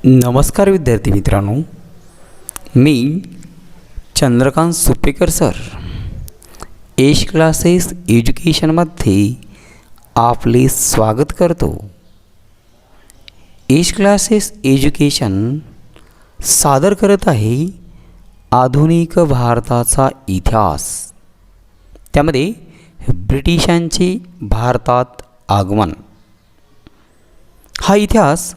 नमस्कार विद्यार्थी मित्रांनो, मी चंद्रकांत सुपेकर सर एश क्लासेस एज्युकेशनमध्ये आपले स्वागत करतो. एश क्लासेस एज्युकेशन सादर करत आहे आधुनिक भारताचा इतिहास. त्यामध्ये ब्रिटिशांचे भारतात आगमन हा इतिहास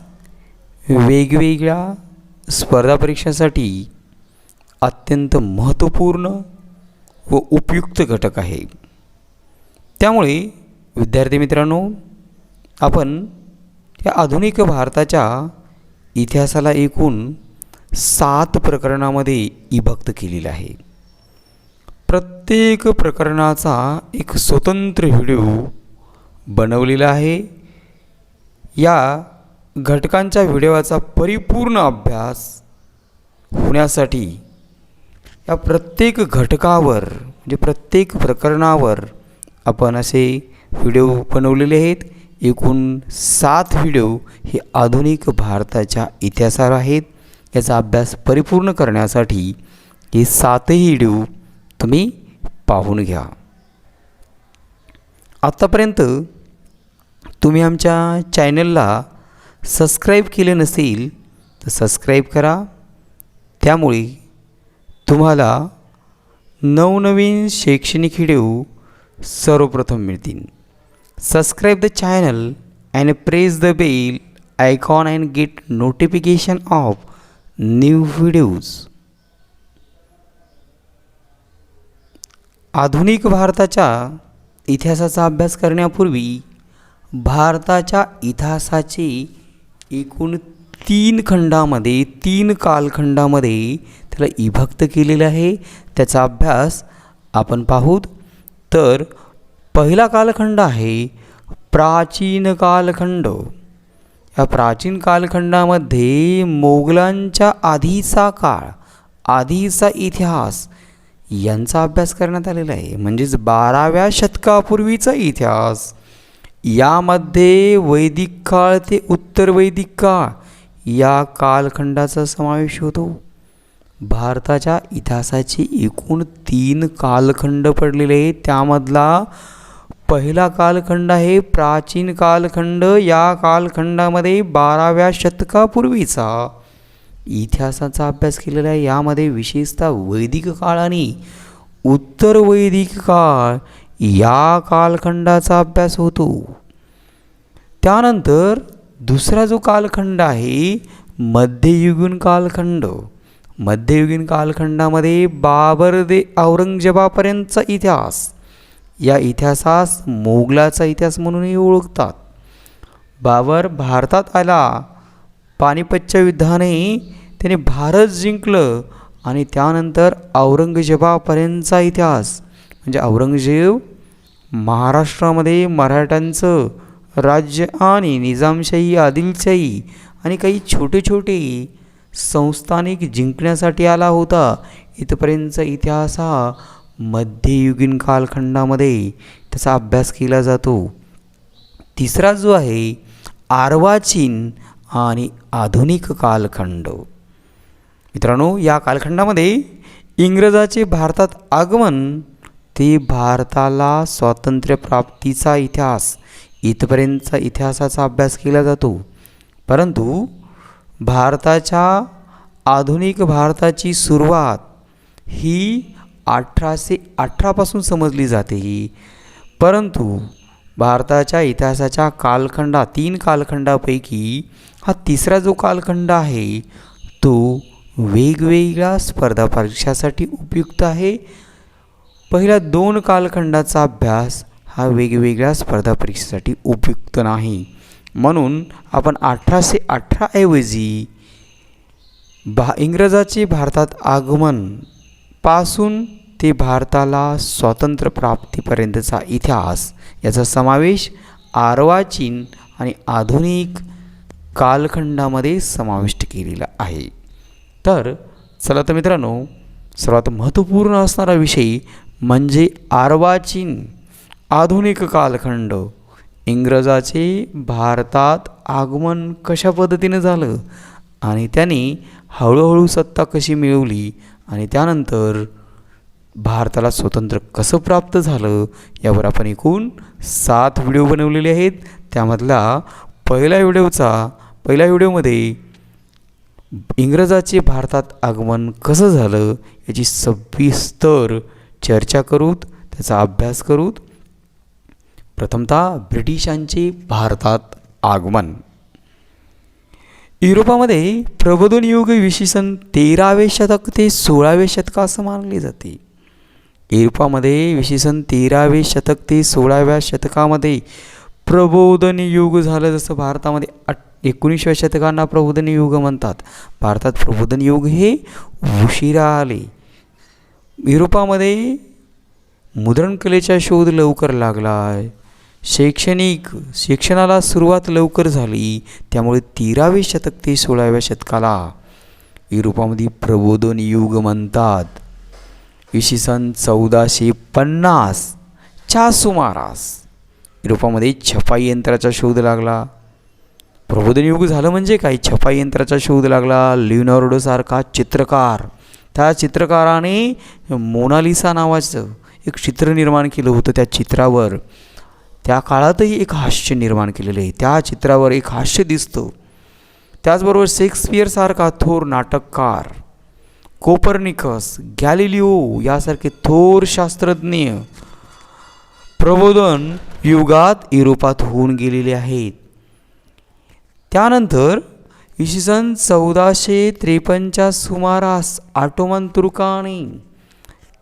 वेगवेगळ्या स्पर्धा परीक्षांसाठी अत्यंत महत्त्वपूर्ण व उपयुक्त घटक आहे. त्यामुळे विद्यार्थी मित्रांनो, आपण या आधुनिक भारताच्या इतिहासाला एकूण 7 प्रकरणामध्ये विभक्त केलेलं आहे. प्रत्येक प्रकरणाचा एक स्वतंत्र व्हिडिओ बनवलेला आहे. या घटकांच्या व्हिडिओचा परिपूर्ण अभ्यास होण्यासाठी या प्रत्येक घटकावर म्हणजे प्रत्येक प्रकरणावर आपण असे व्हिडिओ बनवलेले आहेत. एकूण 7 व्हिडिओ हे आधुनिक भारताच्या इतिहासावर आहेत. याचा अभ्यास परिपूर्ण करण्यासाठी हे 7ही व्हिडिओ तुम्ही पाहून घ्या. आत्तापर्यंत तुम्ही आमच्या चॅनलला सबस्क्राईब केले नसेल तर सबस्क्राईब करा. त्यामुळे तुम्हाला नवनवीन शैक्षणिक व्हिडिओ सर्वप्रथम मिळतील. Subscribe the channel and press the bell icon and get notification of new videos. आधुनिक भारताच्या इतिहासाचा अभ्यास करण्यापूर्वी भारताच्या इतिहासाचे एकूण 3 खंडामध्ये 3 कालखंडामध्ये त्याला विभक्त केलेलं आहे. त्याचा अभ्यास आपण पाहूत. तर पहिला कालखंड आहे प्राचीन कालखंड. या प्राचीन कालखंडामध्ये मोगलांच्या आधीचा काळ, आधीचा इतिहास यांचा अभ्यास करण्यात आलेला आहे. म्हणजेच 12व्या शतकापूर्वीचा इतिहास. यामध्ये वैदिक काळ ते उत्तर वैदिक काळ या कालखंडाचा समावेश होतो. भारताच्या इतिहासाचे एकूण 3 कालखंड पडलेले आहेत. त्यामधला पहिला कालखंड आहे प्राचीन कालखंड. या कालखंडामध्ये 12व्या शतकापूर्वीचा इतिहासाचा अभ्यास केलेला आहे. यामध्ये विशेषतः वैदिक काळ आणि उत्तर वैदिक काळ या कालखंडाचा अभ्यास होतो. त्यानंतर दुसरा जो कालखंड आहे मध्ययुगीन कालखंड. मध्ययुगीन कालखंडामध्ये बाबर ते औरंगजेबापर्यंतचा इतिहास. या इतिहासास मोगलाचा इतिहास म्हणूनही ओळखतात. बाबर भारतात आला. पानिपतच्या युद्धाने त्याने भारत जिंकलं आणि त्यानंतर औरंगजेबापर्यंतचा इतिहास म्हणजे औरंगजेब महाराष्ट्रामध्ये मराठ्यांचं राज्य आणि निजामशाही, आदिलशाही आणि काही छोटे छोटे संस्थानिक जिंकण्यासाठी आला होता. इथपर्यंतचा इतिहास हा मध्ययुगीन कालखंडामध्ये त्याचा अभ्यास केला जातो. तिसरा जो आहे अर्वाचीन आणि आधुनिक कालखंड. मित्रांनो, या कालखंडामध्ये इंग्रजाचे भारतात आगमन ते भारताला स्वातंत्र्यप्राप्तीचा इतिहास इथपर्यंतचा इतिहासाचा अभ्यास केला जातो. परंतु भारताच्या आधुनिक भारताची सुरुवात ही 1818 पासून समजली जाते. परंतु भारताच्या इतिहासाच्या कालखंडात 3 कालखंडापैकी हा तिसरा जो कालखंड आहे तो वेगवेगळ्या स्पर्धा परीक्षासाठी उपयुक्त आहे. पहिल्या 2 कालखंडाचा अभ्यास हा वेगवेगळ्या स्पर्धा परीक्षेसाठी उपयुक्त नाही. म्हणून आपण 1818 ऐवजी इंग्रजाचे भारतात आगमन पासून ते भारताला स्वातंत्र्य प्राप्तीपर्यंतचा इतिहास याचा समावेश अर्वाचीन आणि आधुनिक कालखंडामध्ये समाविष्ट केलेला आहे. तर चला तर मित्रांनो, सर्वात महत्त्वपूर्ण असणारा विषय म्हणजे अर्वाचीन आधुनिक कालखंड. इंग्रजाचे भारतात आगमन कशा पद्धतीने झालं आणि त्याने हळूहळू सत्ता कशी मिळवली आणि त्यानंतर भारताला स्वातंत्र्य कसं प्राप्त झालं यावर आपण एकूण 7 व्हिडिओ बनवलेले आहेत. त्यामधला पहिल्या व्हिडिओमध्ये इंग्रजाचे भारतात आगमन कसं झालं याची सविस्तर चर्चा करूत, त्याचा अभ्यास करूत. प्रथमतः ब्रिटिशांचे भारतात आगमन. युरोपामध्ये प्रबोधन युग इसवी सन 13वे शतक ते 16वे शतक असं मानले जाते. युरोपामध्ये इसवी सन 13वे शतक ते 16व्या शतकामध्ये प्रबोधन युग झालं. जसं भारतामध्ये 19व्या शतकांना प्रबोधन युग म्हणतात, भारतात प्रबोधन युग हे उशिरा आले. युरोपामध्ये मुद्रणकलेचा शोध लवकर लागला, शिक्षणाला सुरुवात लवकर झाली. त्यामुळे 13वे शतक ते 16व्या शतकाला युरोपामध्ये प्रबोधन युग म्हणतात. इसवी सन 1450च्या सुमारास युरोपामध्ये छपाई यंत्राचा शोध लागला. प्रबोधन युग झालं म्हणजे काय? छपाई यंत्राचा शोध लागला. लिओनार्डोसारखा चित्रकार, त्या चित्रकाराने मोनालिसा नावाचं एक चित्र निर्माण केलं होतं. त्या चित्रावर त्या काळातही एक हास्य निर्माण केलेलं आहे, त्या चित्रावर एक हास्य दिसतं. त्याचबरोबर शेक्सपियरसारखा थोर नाटककार, कोपर्निकस, गॅलिलिओ यासारखे थोर शास्त्रज्ञ प्रबोधन युगात युरोपात होऊन गेलेले आहेत. त्यानंतर इसवी सन 1453च्या सुमारास ऑटोमन तुर्काने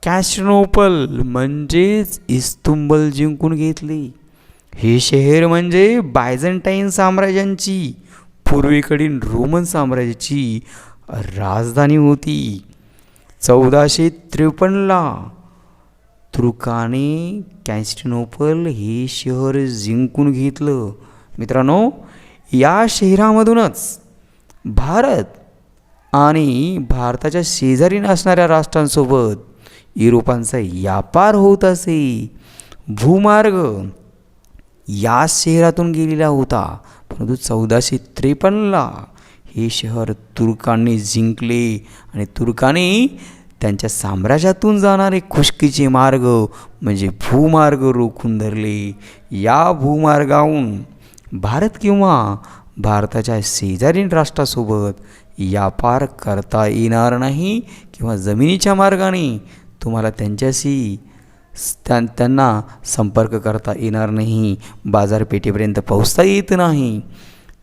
कॉन्स्टॅन्टिनोपल म्हणजेच इस्तुंबुल जिंकून घेतले. हे शहर म्हणजे बायझंटाईन साम्राज्याची, पूर्वेकडील रोमन साम्राज्याची राजधानी होती. 1453ला तुर्काने कॉन्स्टॅन्टिनोपल हे शहर जिंकून घेतलं. मित्रांनो, या शहरामधूनच भारत आणि भारताच्या शेजारी असणाऱ्या राष्ट्रांसोबत युरोपांचा व्यापार होत असे. भूमार्ग या शहरातून गेलेला होता. परंतु 1453ला हे शहर तुर्कांनी जिंकले आणि तुर्कांनी त्यांच्या साम्राज्यातून जाणारे खुष्कीचे मार्ग म्हणजे भूमार्ग रोखून धरले. या भूमार्गाहून भारत किंवा भारताच्या शेजारील राष्ट्रासोबत व्यापार करता येणार नाही किंवा जमिनीच्या मार्गाने तुम्हाला त्यांना संपर्क करता येणार नाही, बाजारपेठेपर्यंत पोहोचता येत नाही.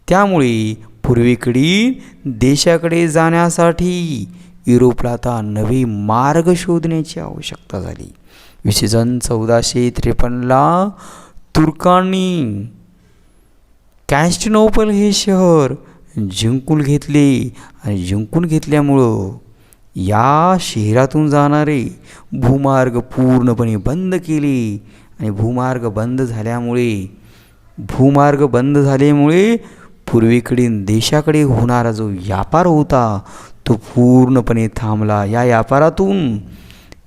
त्यामुळे पूर्वेकडील देशाकडे जाण्यासाठी युरोपला आता नवे मार्ग शोधण्याची आवश्यकता झाली. इसवी सन 1453ला तुर्कांनी कॉन्स्टॅन्टिनोपल हे शहर जिंकून घेतले आणि जिंकून घेतल्यामुळं या शहरातून जाणारे भूमार्ग पूर्णपणे बंद केले आणि भूमार्ग बंद झाल्यामुळे पूर्वेकडील देशाकडे होणारा जो व्यापार होता तो पूर्णपणे थांबला. या व्यापारातून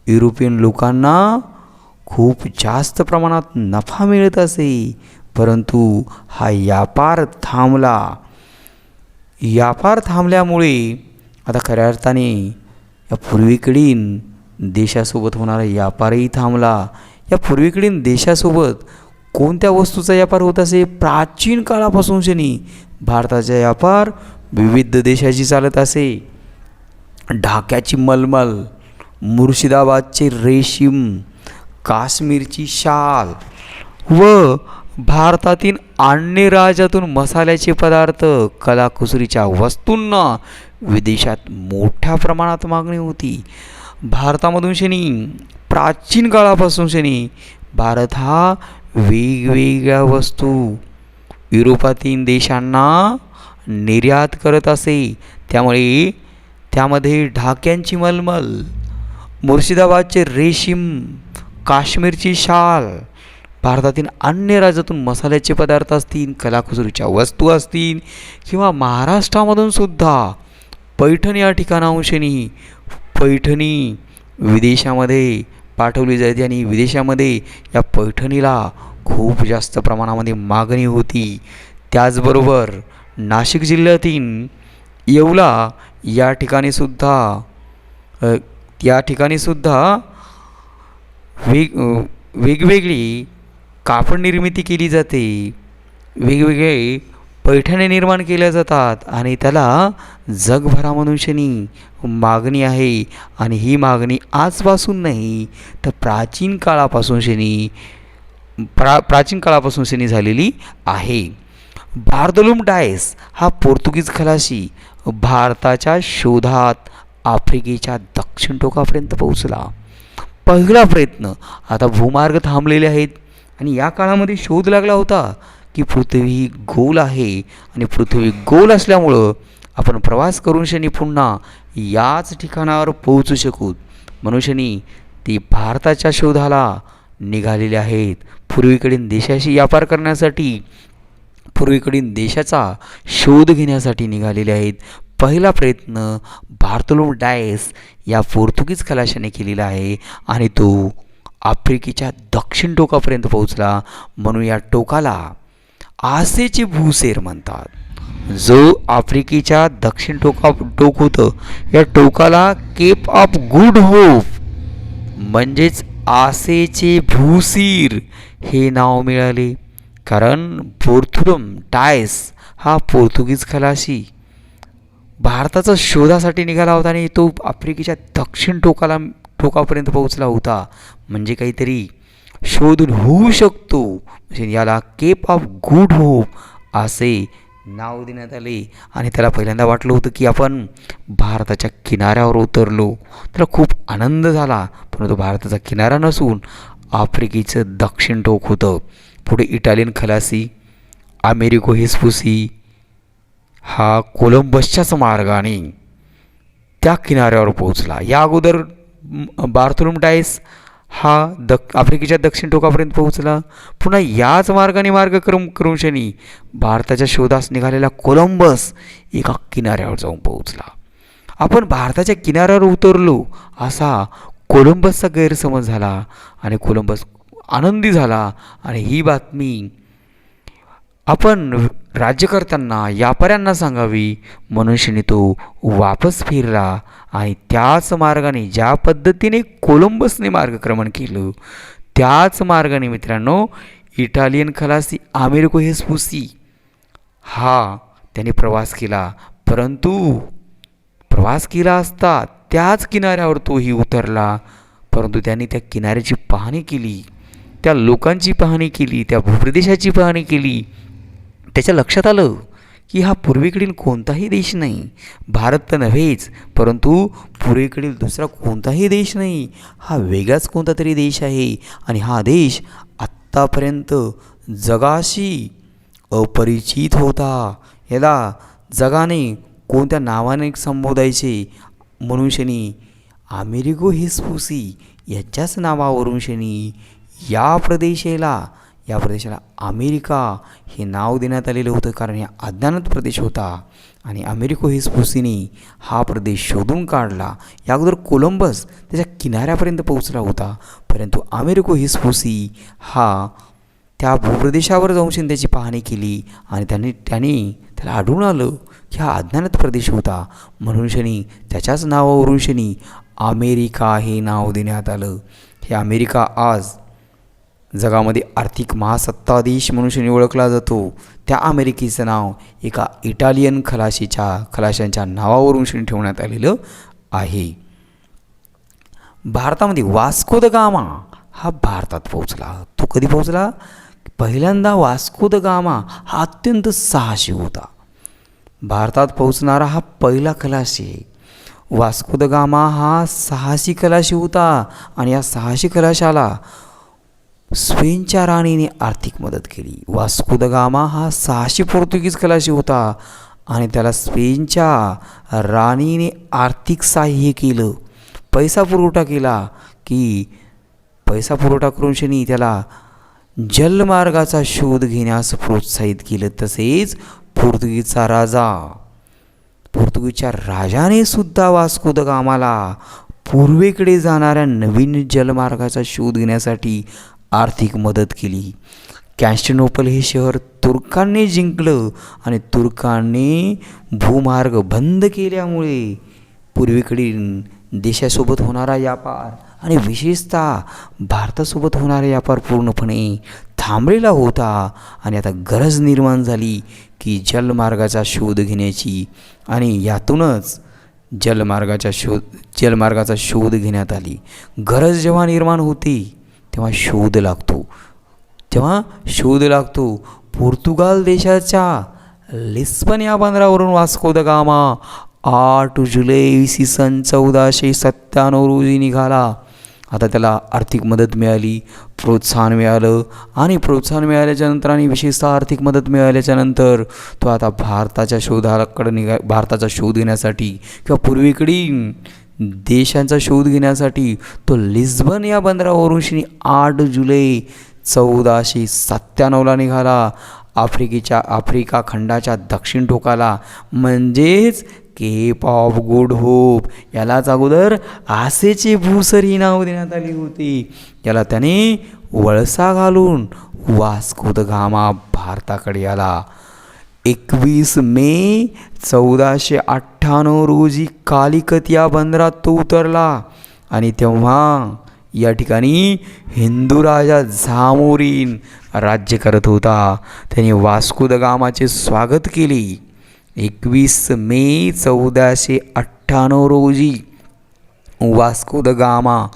युरोपियन लोकांना खूप जास्त प्रमाणात नफा मिळत असे, परंतु हा व्यापार थांबला. व्यापार थांबल्यामुळे आता खऱ्या अर्थाने या पूर्वेकडील देशासोबत होणारा व्यापारही थांबला. या पूर्वेकडील देशासोबत कोणत्या वस्तूचा व्यापार होत असे? प्राचीन काळापासून भारताचा व्यापार विविध देशाशी चालत असे. ढाक्याची मलमल, मुर्शिदाबादचे रेशीम, काश्मीरची शाल व भारतातील अन्य राज्यातून मसाल्याचे पदार्थ, कलाकुसरीच्या वस्तूंना विदेशात मोठ्या प्रमाणात मागणी होती. भारतामधून प्राचीन काळापासून भारत हा वेगवेगळ्या वस्तू युरोपातील देशांना निर्यात करत असे. त्यामुळे त्यामध्ये ढाक्यांची मलमल, मुर्शिदाबादचे रेशीम, काश्मीरची शाल, भारतातील अन्य राज्यातून मसाल्याचे पदार्थ असतील, कलाकुसरीच्या वस्तू असतील किंवा महाराष्ट्रामधून सुद्धा पैठण या ठिकाणाहून पैठणी विदेशामध्ये पाठवली जाते आणि विदेशामध्ये या पैठणीला खूप जास्त प्रमाणामध्ये मागणी होती. त्याचबरोबर नाशिक जिल्ह्यातील येवला या ठिकाणी सुद्धा अ, या ठिकाणी सुद्धा वेगवेगळी कापड निर्मिती केली जाते. वेगवेगळे पैठणे निर्माण केल्या जातात आणि त्याला जगभरामनुष्यानी मागणी आहे. आणि ही मागणी आजपासून नाही तर प्राचीन काळापासून शनी झालेली आहे. बार्दोलोम डायस हा पोर्तुगीज खलाशी भारताच्या शोधात आफ्रिकेच्या दक्षिण टोकापर्यंत पोहोचला. पहिला प्रयत्न. आता भूमार्ग थांबलेले आहेत आणि या काळामध्ये शोध लागला होता की पृथ्वी ही गोल आहे आणि पृथ्वी गोल असल्यामुळं आपण प्रवास करून शनी पुन्हा याच ठिकाणावर पोहोचू शकू. मनुष्यानी ती भारताच्या शोधाला निघालेले आहेत. पूर्वेकडील देशाशी व्यापार करण्यासाठी, पूर्वेकडील देशाचा शोध घेण्यासाठी निघालेले आहेत. पहिला प्रयत्न बार्तोलोम डायस या पोर्तुगीज खलाशाने केलेला आहे आणि तो आफ्रिकेच्या दक्षिण टोकापर्यंत पोहोचला. म्हणून या टोकाला आसेचे भूसेर म्हणतात. जो आफ्रिकेच्या दक्षिण टोक होतं या टोकाला केप ऑफ गुड होप म्हणजेच आसेचे भूसीर हे नाव मिळाले. कारण बार्तोलोम डायस हा पोर्तुगीज खलाशी भारताचा शोधासाठी निघाला होता आणि तो आफ्रिकेच्या दक्षिण टोकापर्यंत पोहोचला होता. म्हणजे काहीतरी शोधून होऊ शकतो. म्हणजे याला केप ऑफ गुड होप असे नाव देण्यात आले. आणि त्याला पहिल्यांदा वाटलं होतं की आपण भारताच्या किनाऱ्यावर उतरलो. त्याला खूप आनंद झाला. परंतु भारताचा किनारा नसून आफ्रिकेचं दक्षिण टोक होतं. पुढे इटालियन खलासी अमेरिको वेस्पुसी हा कोलंबसच्याच मार्गाने त्या किनाऱ्यावर पोहोचला. या अगोदर बार्तोलोम डायस हा आफ्रिकेच्या दक्षिण टोकापर्यंत पोहोचला. पुन्हा याच मार्गाने मार्गक्रम करून शनी भारताच्या शोधास निघालेला कोलंबस एका किनाऱ्यावर जाऊन पोहोचला. आपण भारताच्या किनाऱ्यावर उतरलो असा कोलंबसचा गैरसमज झाला आणि कोलंबस आनंदी झाला. आणि ही बातमी आपण राज्यकर्त्यांना, व्यापाऱ्यांना सांगावी म्हणून शनी तो वापस फिरला. आणि त्याच मार्गाने, ज्या पद्धतीने कोलंबसने मार्गक्रमण केलं त्याच मार्गाने मित्रांनो इटालियन खलासी अमेरिको वेस्पुसी हा त्याने प्रवास केला. परंतु प्रवास केला असता त्याच किनाऱ्यावर तोही उतरला. परंतु त्याने त्या किनाऱ्याची पाहणी केली, त्या लोकांची पाहणी केली, त्या भूप्रदेशाची पाहणी केली. त्याच्या लक्षात आलं की हा पूर्वेकडील कोणताही देश नाही. भारत तर नव्हेच, परंतु पूर्वेकडील दुसरा कोणताही देश नाही. हा वेगळाच कोणता तरी देश आहे. आणि हा देश आत्तापर्यंत जगाशी अपरिचित होता. याला जगाने कोणत्या नावाने संबोधायचे म्हणून शनी अमेरिको वेस्पुसी याच्याच नावावरून शनी या प्रदेशाला अमेरिका हे नाव देण्यात आलेलं होतं. कारण हा अज्ञात प्रदेश होता आणि अमेरिको वेस्पुसीने हा प्रदेश शोधून काढला. या अगोदर कोलंबस त्याच्या किनाऱ्यापर्यंत पोहोचला होता, परंतु अमेरिको वेस्पुसी हा त्या भूप्रदेशावर जाऊन त्याची पाहणी केली आणि त्याला आढळून आलं की हा अज्ञात प्रदेश होता. म्हणून शनी त्याच्याच नावावरून शनी अमेरिका हे नाव देण्यात आलं. हे अमेरिका आज जगामध्ये आर्थिक महासत्ता देश म्हणून शनी ओळखला जातो. त्या अमेरिकेचं नाव एका इटालियन खलाशांच्या नावावरून शनी ठेवण्यात आलेलं आहे. भारतामध्ये वास्को द गामा हा भारतात पोहोचला. तो कधी पोहोचला? पहिल्यांदा वास्को द गामा हा अत्यंत साहसी होता. भारतात पोहोचणारा हा पहिला खलाशी. वास्को द गामा हा साहसी खलाशी होता आणि या साहसी खलाशाला स्पेनच्या राणीने आर्थिक मदत केली. वास्को द गामा हा साहसी पोर्तुगीज खलाशी होता आणि त्याला स्पेनच्या राणीने आर्थिक सहाय्य केलं, पैसा पुरवठा केला. पैसा पुरवठा करून शनी त्याला जलमार्गाचा शोध घेण्यास प्रोत्साहित केलं. तसेच पोर्तुगीजच्या राजाने सुद्धा वास्को द गामाला पूर्वेकडे जाणाऱ्या नवीन जलमार्गाचा शोध घेण्यासाठी आर्थिक मदत केली. कॉन्स्टॅन्टिनोपल हे शहर तुर्कांनी जिंकलं आणि तुर्कांनी भूमार्ग बंद केल्यामुळे पूर्वेकडील देशासोबत होणारा व्यापार आणि विशेषतः भारतासोबत होणारा व्यापार पूर्णपणे थांबलेला होता. आणि आता गरज निर्माण झाली की जलमार्गाचा शोध घेण्याची आणि यातूनच जलमार्गाचा शोध घेण्यात आली. गरज जेव्हा निर्माण होते तेव्हा शोध लागतो. पोर्तुगाल देशाच्या लिस्बन या बंदरावरून वास्को द गामा 8 जुलै इसवी सन 1497 रोजी निघाला. आता त्याला आर्थिक मदत मिळाली, प्रोत्साहन मिळालं आणि प्रोत्साहन मिळाल्याच्या नंतर आणि विशेषतः आर्थिक मदत मिळाल्याच्या नंतर तो आता भारताचा शोध घेण्यासाठी किंवा पूर्वेकडील देशांचा शोध घेण्यासाठी तो लिस्बन या बंदरावरून 8 जुलै 1497ला निघाला. आफ्रिका खंडाच्या दक्षिण टोकाला म्हणजेच केप ऑफ गुड होप यालाच अगोदर आसेचे भूसर ही नाव देण्यात आली होती. याला त्याने वळसा घालून वास्को द गामा भारताकडे आला. 21 मे 1498 रोजी कालिकत या बंदरात तो उतरला आणि तेव्हा या ठिकाणी हिंदू राजा झामोरीन राज्य करत होता. त्याने वास्को द गामाचे स्वागत केले. 21 मे 1498 रोजी वास्को द गामा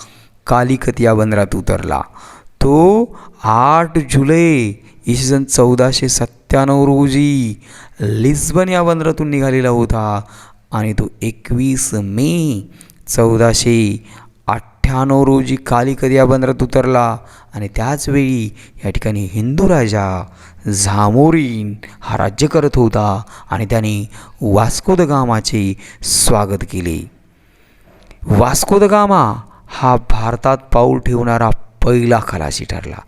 कालिकत या बंदरात उतरला. तो 8 जुलै इसवी सन 1497 रोजी लिस्बन या बंदरातून निघालेला होता आणि तो 21 मे 1498 रोजी कालिकत या बंदरात उतरला. आणि त्याचवेळी या ठिकाणी हिंदू राजा झामोरीन हा राज्य करत होता आणि त्याने वास्को द गामाचे स्वागत केले. वास्को द गामा हा भारतात पाऊल ठेवणारा पहिला खलाशी ठरला.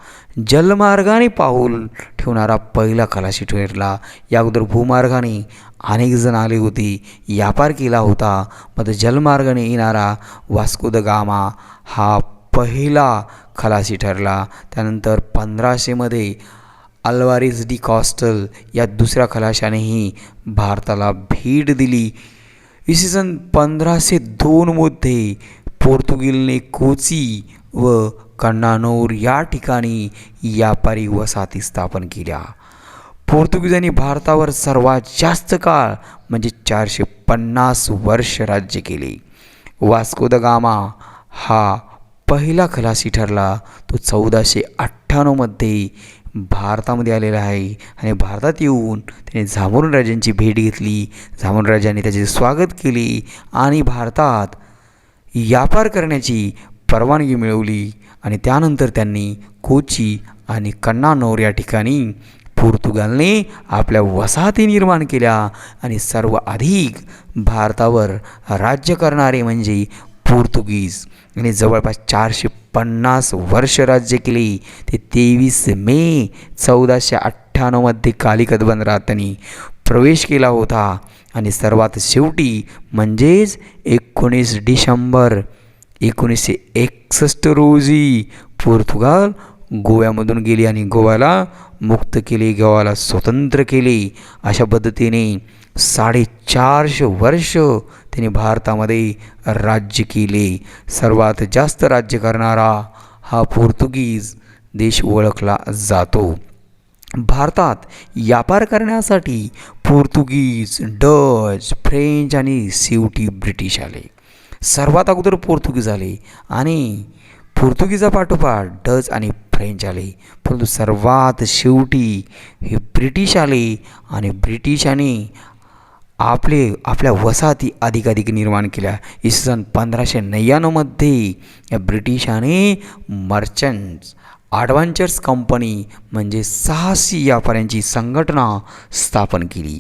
जलमार्गाने पाऊल ठेवणारा पहिला खलाशी ठरला. या अगोदर भूमार्गाने अनेक जण आले होते, व्यापार केला होता. मग जलमार्गाने येणारा वास्को द गामा हा पहिला खलाशी ठरला. त्यानंतर 1500 अल्वारेझ डी कॉस्टल या दुसऱ्या खलाशानेही भारताला भेट दिली. इसवी सन 1502 पोर्तुगीजने कोची व कन्नानौर या ठिकाणी व्यापारी वसाहती स्थापन केल्या. पोर्तुगीजांनी भारतावर सर्वात जास्त काळ म्हणजे 450 वर्ष राज्य केले. वास्को द गामा हा पहिला खलाशी ठरला. तो 1498 भारतामध्ये आलेला आहे आणि भारतात येऊन त्याने झामोरीन राजांची भेट घेतली. झामोरीन राजांनी त्याचे स्वागत केले आणि भारतात व्यापार करण्याची परवानगी मिळवली. आणि त्यानंतर त्यांनी कोची आणि कन्नानौर या ठिकाणी पोर्तुगालने आपल्या वसाहती निर्माण केल्या आणि सर्व अधिक भारतावर राज्य करणारे म्हणजे पोर्तुगीज आणि जवळपास 450 वर्ष राज्य केले. ते 23 मे 1498 कालिकत बंदरात त्यांनी प्रवेश केला होता. आणि सर्वात शेवटी म्हणजेच 19 डिसेंबर 1961 रोजी पोर्तुगाल गोव्यामधून गेली आणि गोव्याला मुक्त केले, गोव्याला स्वतंत्र केले. अशा पद्धतीने 450 वर्ष त्यांनी भारतामध्ये राज्य केले. सर्वात जास्त राज्य करणारा हा पोर्तुगीज देश ओळखला जातो. भारतात व्यापार करण्यासाठी पोर्तुगीज, डच, फ्रेंच आणि शेवटी ब्रिटिश आले. सर्वात अगोदर पोर्तुगीज आले आणि पोर्तुगीजापाठोपाठ डच आणि फ्रेंच आले. परंतु सर्वात शेवटी हे ब्रिटिश आले आणि ब्रिटिशांनी आपल्या वसाहती अधिकाधिक निर्माण केल्या. इसवी सन 1599 या ब्रिटिशाने मर्चंट्स ॲडव्हेंचर्स कंपनी म्हणजे साहसी व्यापाऱ्यांची संघटना स्थापन केली.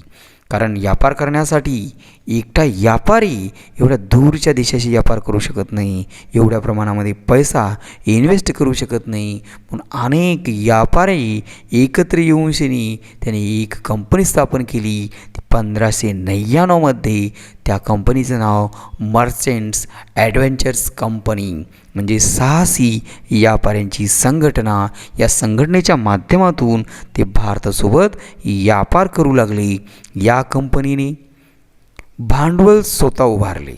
कारण व्यापार करण्यासाठी एकटा व्यापारी एवढ्या दूरच्या देशाशी व्यापार करू शकत नाही, एवढ्या प्रमाणामध्ये पैसा इन्व्हेस्ट करू शकत नाही. म्हणून अनेक व्यापारी एकत्र येऊन त्याने एक कंपनी स्थापन केली. ती 1599मध्ये त्या कंपनीचं नाव मर्चंट्स ॲडव्हेंचर्स कंपनी म्हणजे साहसी व्यापाऱ्यांची संघटना. या संघटनेच्या माध्यमातून ते भारतासोबत व्यापार करू लागले. या कंपनीने भांडवल स्वतः उभारले.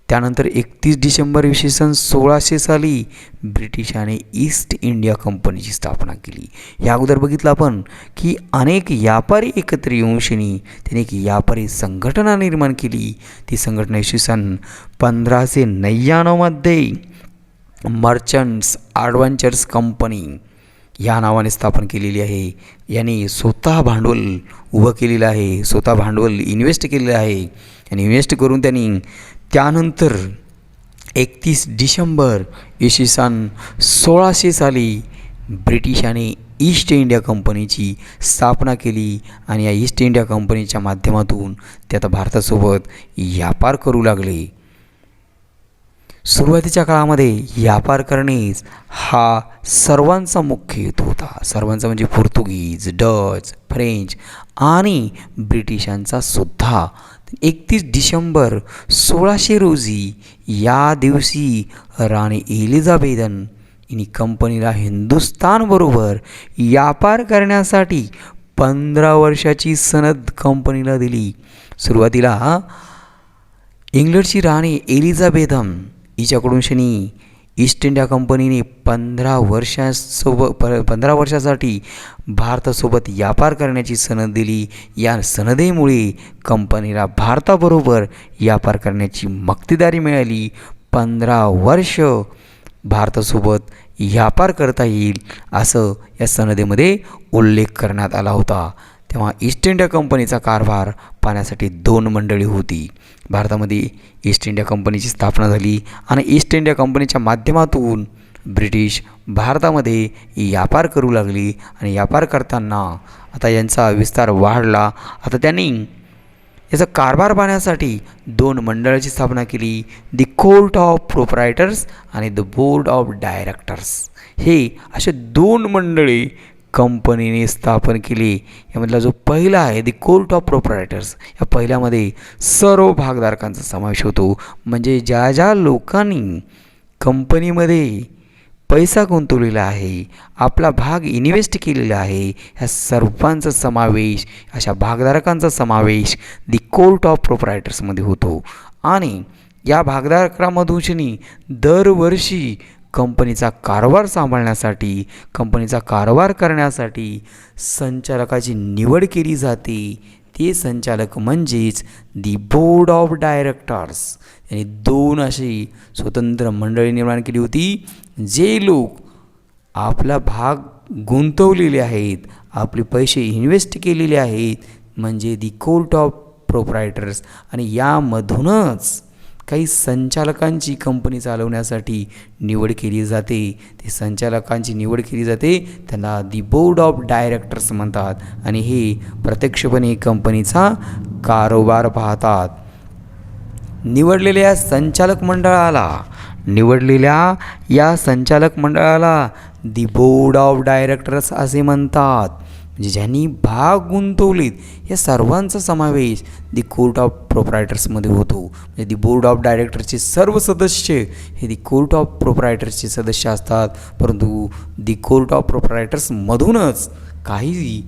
त्यानंतर 31 डिसेंबर 1600 साली ब्रिटिशाने ईस्ट इंडिया कंपनीची स्थापना केली. या अगोदर बघितलं आपण की अनेक व्यापारी एकत्र येऊन त्याने एक व्यापारी संघटना निर्माण केली. ती संघटना 1599मध्ये मर्चंट्स ॲडव्हेंचर्स कंपनी या नावाने स्थापन केलेली आहे. याने स्वतः भांडवल उभं केलेलं आहे, स्वतः भांडवल इन्व्हेस्ट केलेलं आहे. आणि इन्व्हेस्ट करून त्यांनी त्यानंतर 31 डिसेंबर 1600 साली ब्रिटिशाने ईस्ट इंडिया कंपनीची स्थापना केली. आणि या ईस्ट इंडिया कंपनीच्या माध्यमातून ते आता भारतासोबत व्यापार करू लागले. सुरुवातीच्या काळामध्ये व्यापार करणेच हा सर्वांचा मुख्य हेतू होता. सर्वांचा म्हणजे पोर्तुगीज, डच, फ्रेंच आणि ब्रिटिशांचा सुद्धा. 31 डिसेंबर 1600 रोजी या दिवशी राणी एलिझाबेथन यांनी कंपनीला हिंदुस्थानबरोबर व्यापार करण्यासाठी 15 वर्षाची सनद कंपनीला दिली. सुरुवातीला इंग्लंडची राणी एलिझाबेथन हिच्याकडून ईस्ट इंडिया कंपनीने 15 वर्षासाठी भारतासोबत व्यापार करण्याची सनद दिली. या सनदेमुळे कंपनीला भारताबरोबर व्यापार करण्याची मक्तेदारी मिळाली. 15 वर्ष भारतासोबत व्यापार करता येईल असं या सनदेमध्ये उल्लेख करण्यात आला होता. तेव्हा ईस्ट इंडिया कंपनीचा कारभार पाहण्यासाठी 2 मंडळी होती. भारतामध्ये ईस्ट इंडिया कंपनीची स्थापना झाली आणि ईस्ट इंडिया कंपनीच्या माध्यमातून ब्रिटिश भारतामध्ये व्यापार करू लागली. आणि व्यापार करताना आता यांचा विस्तार वाढला. आता त्यांनी याचा कारभार पाहण्यासाठी 2 मंडळाची स्थापना केली. दी कोर्ट ऑफ प्रोप्रायटर्स आणि द बोर्ड ऑफ डायरेक्टर्स. हे असे 2 मंडळी कंपनीने स्थापन केली. यामधला जो पहिला आहे दी कोर्ट ऑफ प्रोप्रायटर्स, या पहिल्यामध्ये सर्व भागधारकांचा समावेश होतो. म्हणजे ज्या ज्या लोकांनी कंपनीमध्ये पैसा गुंतवलेला आहे, आपला भाग इन्व्हेस्ट केलेला आहे, ह्या सर्वांचा समावेश, अशा भागधारकांचा समावेश दी कोर्ट ऑफ प्रोप्रायटर्समध्ये होतो. आणि या भागधारकांमधून दरवर्षी कंपनीचा कारभार सांभाळण्यासाठी, कंपनीचा कारभार करण्यासाठी संचालकाची निवड केली जाते. ते संचालक म्हणजेच दी बोर्ड ऑफ डायरेक्टर्स. यांनी 2 अशी स्वतंत्र मंडळी निर्माण केली होती. जे लोक आपला भाग गुंतवलेले आहेत, आपले पैसे इन्व्हेस्ट केलेले आहेत, म्हणजे दी कोर्ट ऑफ प्रोप्रायटर्स. आणि यामधूनच काही संचालकांची कंपनी चालवण्यासाठी निवड केली जाते. ते संचालकांची निवड केली जाते, त्यांना दी बोर्ड ऑफ डायरेक्टर्स म्हणतात. आणि हे प्रत्यक्षपणे कंपनीचा कारोबार पाहतात. निवडलेल्या या संचालक मंडळाला दी बोर्ड ऑफ डायरेक्टर्स असे म्हणतात. म्हणजे ज्यांनी भाग गुंतवलेत या सर्वांचा समावेश दी कोर्ट ऑफ प्रोप्रायटर्समध्ये होतो. म्हणजे दी बोर्ड ऑफ डायरेक्टर्सचे सर्व सदस्य हे दी कोर्ट ऑफ प्रोप्रायटर्सचे सदस्य असतात. परंतु दी कोर्ट ऑफ प्रोप्रायटर्समधूनच काही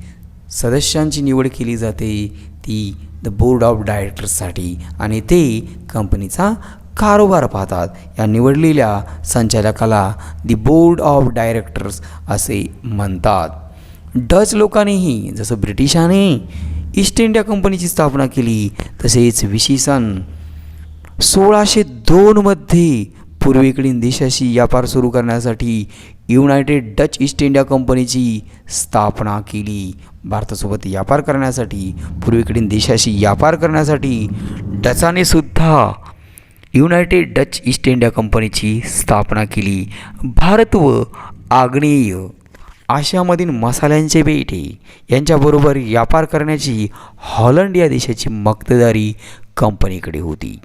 सदस्यांची निवड केली जाते, ती द बोर्ड ऑफ डायरेक्टर्ससाठी. आणि ते कंपनीचा कारोबार पाहतात. या निवडलेल्या संचालकाला दी बोर्ड ऑफ डायरेक्टर्स असे म्हणतात. डच लोकांनीही जसं ब्रिटिशाने ईस्ट इंडिया कंपनीची स्थापना केली, तसेच 1602मध्ये पूर्वेकडील देशाशी व्यापार सुरू करण्यासाठी युनायटेड डच ईस्ट इंडिया कंपनीची स्थापना केली. भारतासोबत व्यापार करण्यासाठी, पूर्वेकडील देशाशी व्यापार करण्यासाठी डचाने सुद्धा युनायटेड डच ईस्ट इंडिया कंपनीची स्थापना केली. भारत व आग्नेय आशियामधील मसाल्यांचे बेटे यांच्याबरोबर व्यापार करण्याची हॉलंड या देशाची मक्तेदारी कंपनीकडे होती.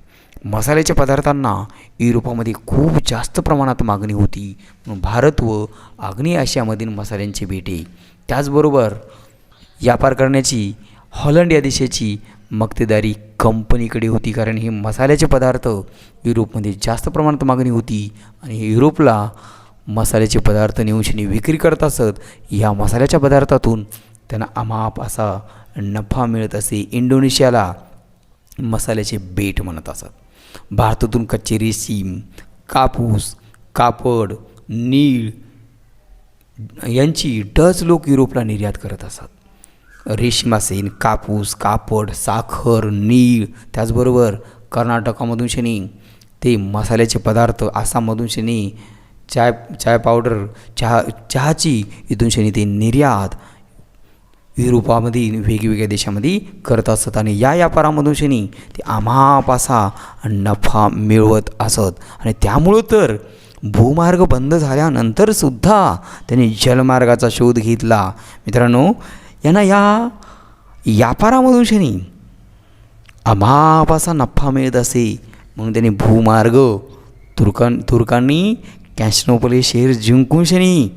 मसाल्याच्या पदार्थांना युरोपामध्ये खूप जास्त प्रमाणात मागणी होती, म्हणून भारत व आग्नेय आशियामधील मसाल्यांची भेटे त्याचबरोबर व्यापार करण्याची हॉलंड या देशाची मक्तेदारी कंपनीकडे होती. कारण हे मसाल्याचे पदार्थ युरोपमध्ये जास्त प्रमाणात मागणी होती आणि युरोपला मसाल्याचे पदार्थ नेऊनशनी विक्री करत असत. या मसाल्याच्या पदार्थातून त्यांना अमाप असा नफा मिळत असे. इंडोनेशियाला मसाल्याचे बेट म्हणत असत. भारतातून कच्चे रेशीम, कापूस, कापड, नीळ यांची डच लोक युरोपला निर्यात करत असत. रेशीम असेल, कापूस, कापड, साखर, नीळ, त्याचबरोबर कर्नाटकामधून शनी ते मसाल्याचे पदार्थ, आसाममधून शनी चाय पावडर, चहाची इथून शनी ते निर्यात युरोपामध्ये वेगवेगळ्या देशामध्ये करत असत आणि या व्यापारामधून शनी ते अमाप असा नफा मिळवत असत. आणि त्यामुळं तर भूमार्ग बंद झाल्यानंतरसुद्धा त्यांनी जलमार्गाचा शोध घेतला. मित्रांनो, यांना या व्यापारामधून शनी अमाप असा नफा मिळत असे, म्हणून त्यांनी भूमार्ग तुर्कांनी कॉन्स्टॅन्टिनोपल शहर जिंकून शनी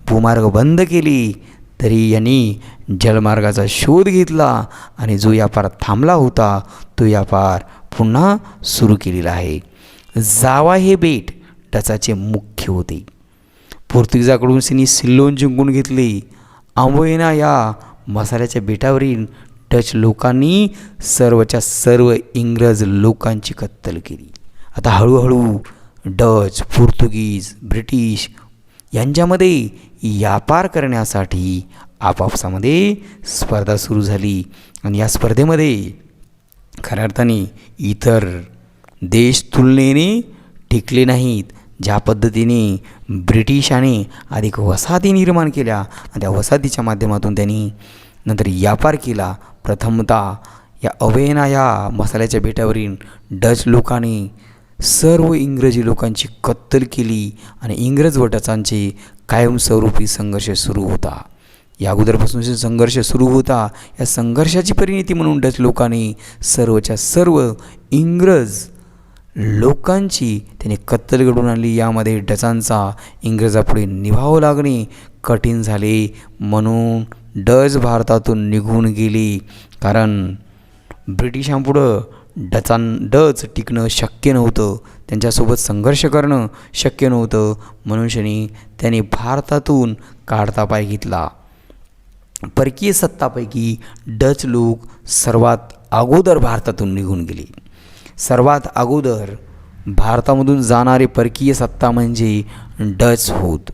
भूमार्ग बंद केली. तरी यांनी जलमार्गाचा शोध घेतला आणि जो व्यापार थांबला होता तो व्यापार पुन्हा सुरू केलेला आहे. जावा हे बेट डचाचे मुख्य होते. पोर्तुगीजाकडून सिनी सिलोन जिंकून घेतले. आंबोयना या मसाल्याच्या बेटावरील डच लोकांनी सर्वच्या सर्व इंग्रज लोकांची कत्तल केली. आता हळूहळू डच, पोर्तुगीज, ब्रिटिश यांच्यामध्ये व्यापार करण्यासाठी आपापसामध्ये स्पर्धा सुरू झाली आणि या स्पर्धेमध्ये खऱ्या अर्थाने इतर देश तुलनेने टिकले नाहीत. ज्या पद्धतीने ब्रिटिशांनी अधिक वसाहती निर्माण केल्या आणि त्या वसाहतीच्या माध्यमातून त्यांनी नंतर व्यापार केला. प्रथमतः या अवेना या मसाल्याच्या बेटावरील डच लोकांनी सर्व इंग्रजी लोकांची कत्तल केली आणि इंग्रज व डचांचे कायमस्वरूपी संघर्ष सुरू होता. या अगोदरपासून संघर्ष सुरू होता. या संघर्षाची परिणती म्हणून डच लोकांनी सर्वच्या सर्व इंग्रज लोकांची त्यांनी कत्तल घडवून आणली. यामध्ये डचांचा इंग्रजापुढे निभाव लागणे कठीण झाले, म्हणून डच भारतातून निघून गेले. कारण ब्रिटिशांपुढं डच टिकणं शक्य नव्हतं, त्यांच्यासोबत संघर्ष करणं शक्य नव्हतं, म्हणून शनी त्यांनी भारतातून काढता पाय घेतला. परकीय सत्तापैकी डच लोक सर्वात अगोदर भारतातून निघून गेले. सर्वात अगोदर भारतामधून जाणारे परकीय सत्ता म्हणजे डच होत.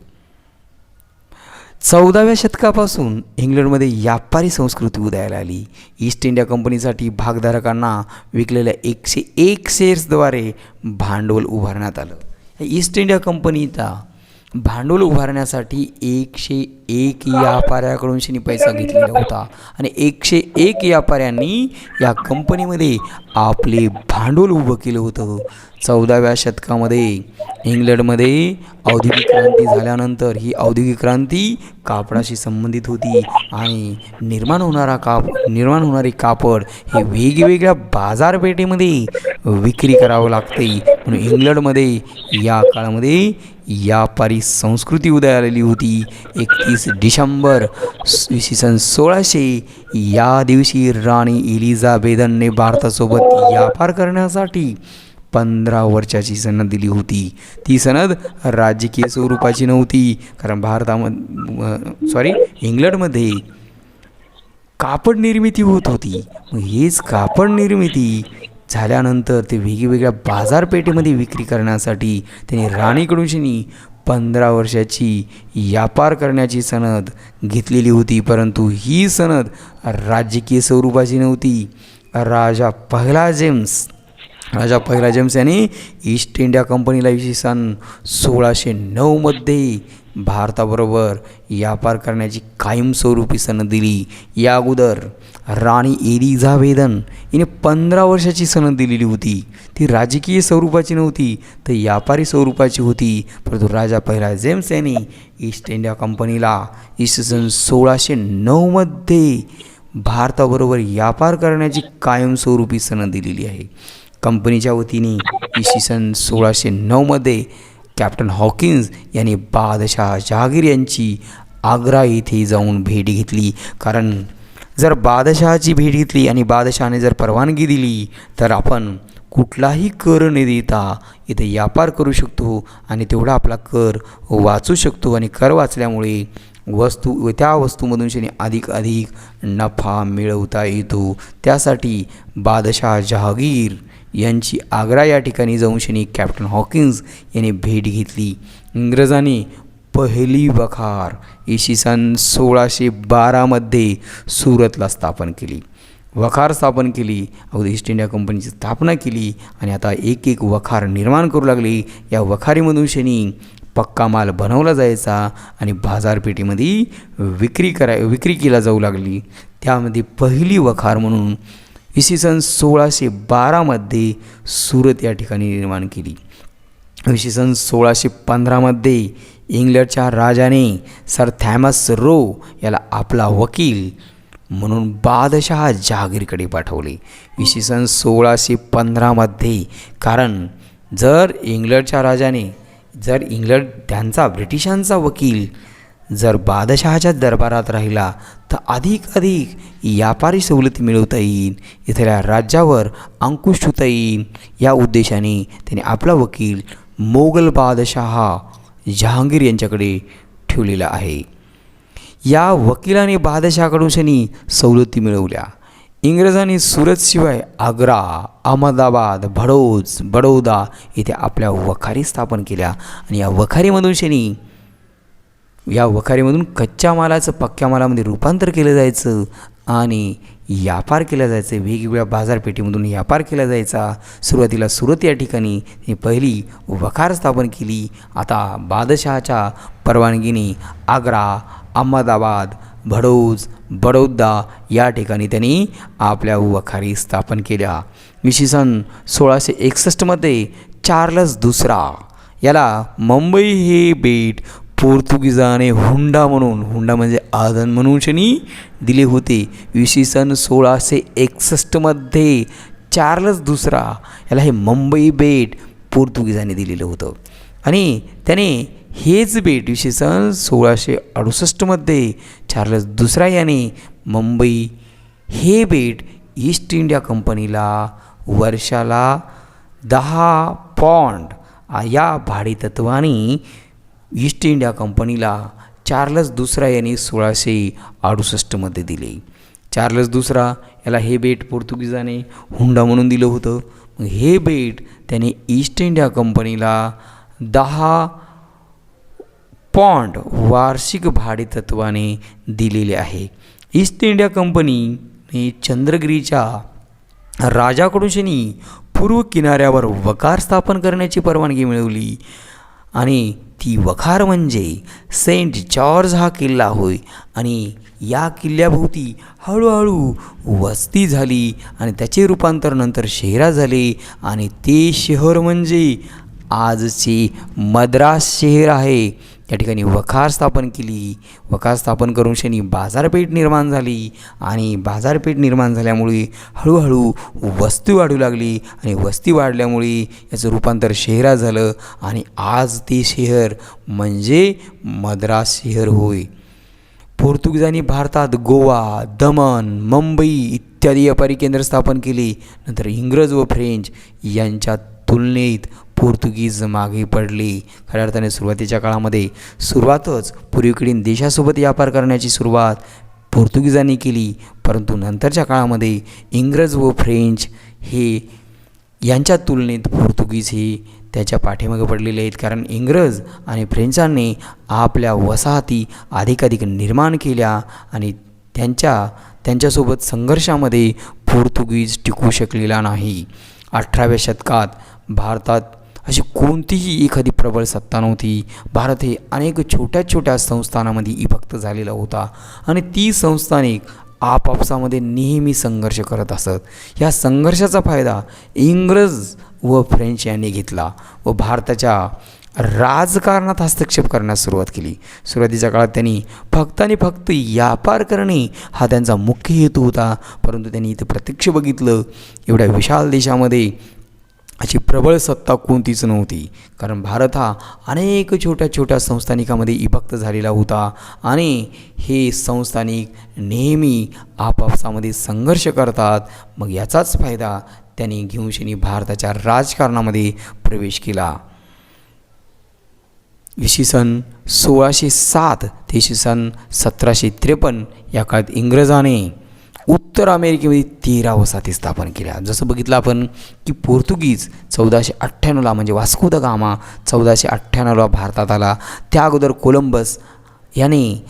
14व्या शतकापासून इंग्लंडमध्ये व्यापारी संस्कृती उदयाला आली. ईस्ट इंडिया कंपनीसाठी भागधारकांना विकलेल्या 101 शेअर्सद्वारे भांडवल उभारण्यात आलं. ईस्ट इंडिया कंपनीचा भांडवल उभारण्यासाठी 101 व्यापाऱ्याकडून शनी पैसा घेतलेला होता आणि 101 व्यापाऱ्यांनी या कंपनीमध्ये आपले भांडवल उभं केलं होतं. 14व्या शतकामध्ये इंग्लंडमध्ये औद्योगिक क्रांती झाल्यानंतर ही औद्योगिक क्रांती कापडाशी संबंधित होती आणि निर्माण होणारे कापड हे वेगवेगळ्या बाजारपेठेमध्ये विक्री करावं लागते. म्हणून इंग्लंडमध्ये या काळामध्ये व्यापारी संस्कृती उदयाला आलेली होती. 31 डिसेंबर इसवी 1600 या दिवशी राणी एलिझाबेथने भारतासोबत व्यापार करण्यासाठी 15 वर्षाची सनद दिली होती. ती सनद राजकीय स्वरूपाची नव्हती, कारण इंग्लंडमध्ये कापड निर्मिती होत होती. हीच कापड निर्मिती झाल्यानंतर ते वेगवेगळ्या बाजारपेठेमध्ये विक्री करण्यासाठी त्यांनी राणीकडून 15 वर्षाची व्यापार करण्याची सनद घेतलेली होती. परंतु ही सनद राजकीय स्वरूपाची नव्हती. राजा पहिला जेम्स यांनी ईस्ट इंडिया कंपनीला इसवी 1609 भारताबरोबर व्यापार करण्याची कायमस्वरूपी सनद दिली. या अगोदर राणी एलिझाबेथन हिने 15 वर्षाची सनद दिलेली होती. ती राजकीय स्वरूपाची नव्हती, तर व्यापारी स्वरूपाची होती. परंतु राजा पहिला जेम्स यांनी ईस्ट इंडिया कंपनीला इसवी 1609 भारताबरोबर व्यापार करण्याची कायमस्वरूपी सनद दिलेली आहे. कंपनीच्या वतीने इसवी सन 1609मध्ये कॅप्टन हॉकिन्स यांनी बादशाह जहागीर यांची आग्रा येथे जाऊन भेट घेतली. कारण जर बादशहाची भेट घेतली आणि बादशहाने जर परवानगी दिली तर आपण कुठलाही कर न देता इथे व्यापार करू शकतो आणि तेवढा आपला कर वाचू शकतो. आणि कर वाचल्यामुळे त्या वस्तूमधून अधिक नफा मिळवता येतो. त्यासाठी बादशाह जहागीर यांची आग्रा या ठिकाणी जाऊन कॅप्टन हॉकिन्स यांनी भेट घेतली. इंग्रजांनी पहिली वखार इसवी सन 1612मध्ये सुरतला स्थापन केली. वखार स्थापन केली, अगदी ईस्ट इंडिया कंपनीची स्थापना केली आणि आता एक वखार निर्माण करू लागली. या वखारीमधून पक्का माल बनवला जायचा आणि बाजारपेठेमध्ये विक्री केला जाऊ लागली. त्यामध्ये पहिली वखार म्हणून इसवी सन 1612मध्ये सुरत या ठिकाणी निर्माण केली. इसवी सन 1615मध्ये इंग्लंडच्या राजाने सर थॉमस रो याला आपला वकील म्हणून बादशाह जहागीरकडे पाठवले. इसवी सन 1615मध्ये कारण जर इंग्लंडच्या राजाने इंग्लंड त्यांचा ब्रिटिशांचा वकील जर बादशहाच्या दरबारात राहिला तर अधिक व्यापारी सवलती मिळवता येईल, इथल्या राज्यावर अंकुश ठेवता येईल. या उद्देशाने त्याने आपला वकील मोगल बादशाह जहांगीर यांच्याकडे ठेवलेला आहे. या वकिलाने बादशहाकडून सवलती मिळवल्या. इंग्रजांनी सुरतशिवाय आग्रा, अहमदाबाद, भडोज, बडोदा येथे आपल्या वखारी स्थापन केल्या आणि या वखारीमधून कच्च्या मालाचं पक्क्या मालामध्ये रूपांतर केलं जायचं आणि व्यापार केला जायचं. वेगवेगळ्या बाजारपेठेमधून व्यापार केला जायचा. सुरुवातीला सुरत या ठिकाणी ही पहिली वखार स्थापन केली. आता बादशहाच्या परवानगीने आग्रा, अहमदाबाद, भडोज, बडोदा या ठिकाणी त्यांनी आपल्या वखारी स्थापन केल्या. इसवी सन 1661मध्ये चार्लस दुसरा याला मुंबई हे बेट पोर्तुगीजाने हुंडा म्हणजे आदन म्हणून दिले होते. इसवी सन 1661मध्ये चार्लस दुसरा याला हे मुंबई बेट पोर्तुगीजाने दिलेलं होतं आणि त्याने हेच बेट इसवी सन 1668मध्ये चार्लस दुसरा याने मुंबई हे बेट ईस्ट इंडिया कंपनीला वर्षाला 10 पौंड या भाडेतत्वाने ईस्ट इंडिया कंपनीला चार्लस दुसरा यांनी 1668मध्ये दिले. चार्लस दुसरा याला हे बेट पोर्तुगीजाने हुंडा म्हणून दिलं होतं. हे बेट त्याने ईस्ट इंडिया कंपनीला 10 पौंड वार्षिक भाडेतत्वाने दिलेले आहे. ईस्ट इंडिया कंपनीने चंद्रगिरीच्या राजाकडून पूर्व किनाऱ्यावर वखार स्थापन करण्याची परवानगी मिळवली आणि ती वखार म्हणजे सेंट जॉर्ज हा किल्ला होय. आणि या किल्ल्याभोवती हळूहळू वस्ती झाली आणि त्याचे रूपांतर नंतर शहरात झाले आणि ते शहर म्हणजे आजचे मद्रास शहर आहे. त्या ठिकाणी वखार स्थापन केली. वखार स्थापन करून बाजारपेठ निर्माण झाली आणि बाजारपेठ निर्माण झाल्यामुळे हळूहळू वस्ती वाढू लागली आणि वस्ती वाढल्यामुळे याचं रूपांतर शहरात झालं आणि आज ते शहर म्हणजे मद्रास शहर होय. पोर्तुगीजांनी भारतात गोवा, दमण, मुंबई इत्यादी व्यापारी केंद्र स्थापन केले. नंतर इंग्रज व फ्रेंच यांच्या तुलनेत पोर्तुगीज मागे पडले. खऱ्या अर्थाने सुरुवातीच्या काळामध्ये पूर्वेकडील देशासोबत व्यापार करण्याची सुरुवात पोर्तुगीजांनी केली. परंतु नंतरच्या काळामध्ये इंग्रज व फ्रेंच हे यांच्या तुलनेत पोर्तुगीज हे त्याच्या पाठीमागे पडलेले आहेत. कारण इंग्रज आणि फ्रेंचांनी आपल्या वसाहती अधिक निर्माण केल्या आणि त्यांच्यासोबत संघर्षामध्ये पोर्तुगीज टिकू शकलेला नाही. 18व्या शतकात भारतात अशी कोणतीही एखादी प्रबळ सत्ता नव्हती. भारत हे अनेक छोट्या संस्थानामध्ये विभक्त झालेला होता आणि ती संस्थाने आपापसामध्ये नेहमी संघर्ष करत असत. या संघर्षाचा फायदा इंग्रज व फ्रेंच यांनी घेतला व भारताच्या राजकारणात हस्तक्षेप करण्यास सुरुवात केली. सुरुवातीच्या काळात त्यांनी फक्त आणि फक्त व्यापार करणे हा त्यांचा मुख्य हेतू होता. परंतु त्यांनी इथं प्रत्यक्ष बघितलं, एवढ्या विशाल देशामध्ये अशी प्रबळ सत्ता कोणतीच नव्हती. कारण भारत हा अनेक छोट्या छोट्या संस्थानिकामध्ये विभक्त झालेला होता आणि हे संस्थानिक नेहमी आपापसामध्ये संघर्ष करतात. मग याचाच फायदा त्यांनी घेऊन शनी भारताच्या राजकारणामध्ये प्रवेश केला. इसवी सन 1607 ते इसवी सन 1753 या काळात इंग्रजाने उत्तर अमेरिकेमध्ये 13 वसाहती स्थापन केल्या. जसं बघितलं आपण की पोर्तुगीज 1498ला म्हणजे वास्को द गामा 1498ला भारतात आला. त्या अगोदर कोलंबस याने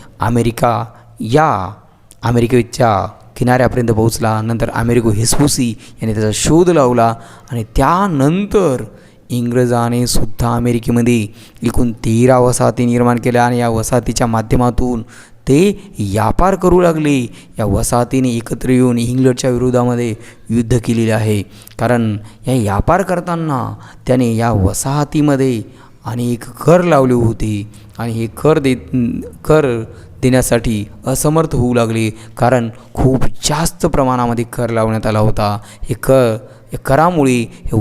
अमेरिकेच्या किनाऱ्यापर्यंत पोहोचला. नंतर अमेरिको हेस्पुसी याने त्याचा शोध लावला आणि त्यानंतर इंग्रजाने सुद्धा अमेरिकेमध्ये एकूण 13 वसाहती निर्माण केल्या आणि या वसाहतीच्या माध्यमातून ते व्यापार करू लागले. या वसाहतीने एकत्र येऊन इंग्लंडच्या विरोधामध्ये युद्ध केलेले आहे. कारण या व्यापार करताना त्याने या वसाहतीमध्ये अनेक कर लावले होते आणि हे कर देण्यासाठी असमर्थ होऊ लागले. कारण खूप जास्त प्रमाणामध्ये कर लावण्यात आला होता. या करामुळे हे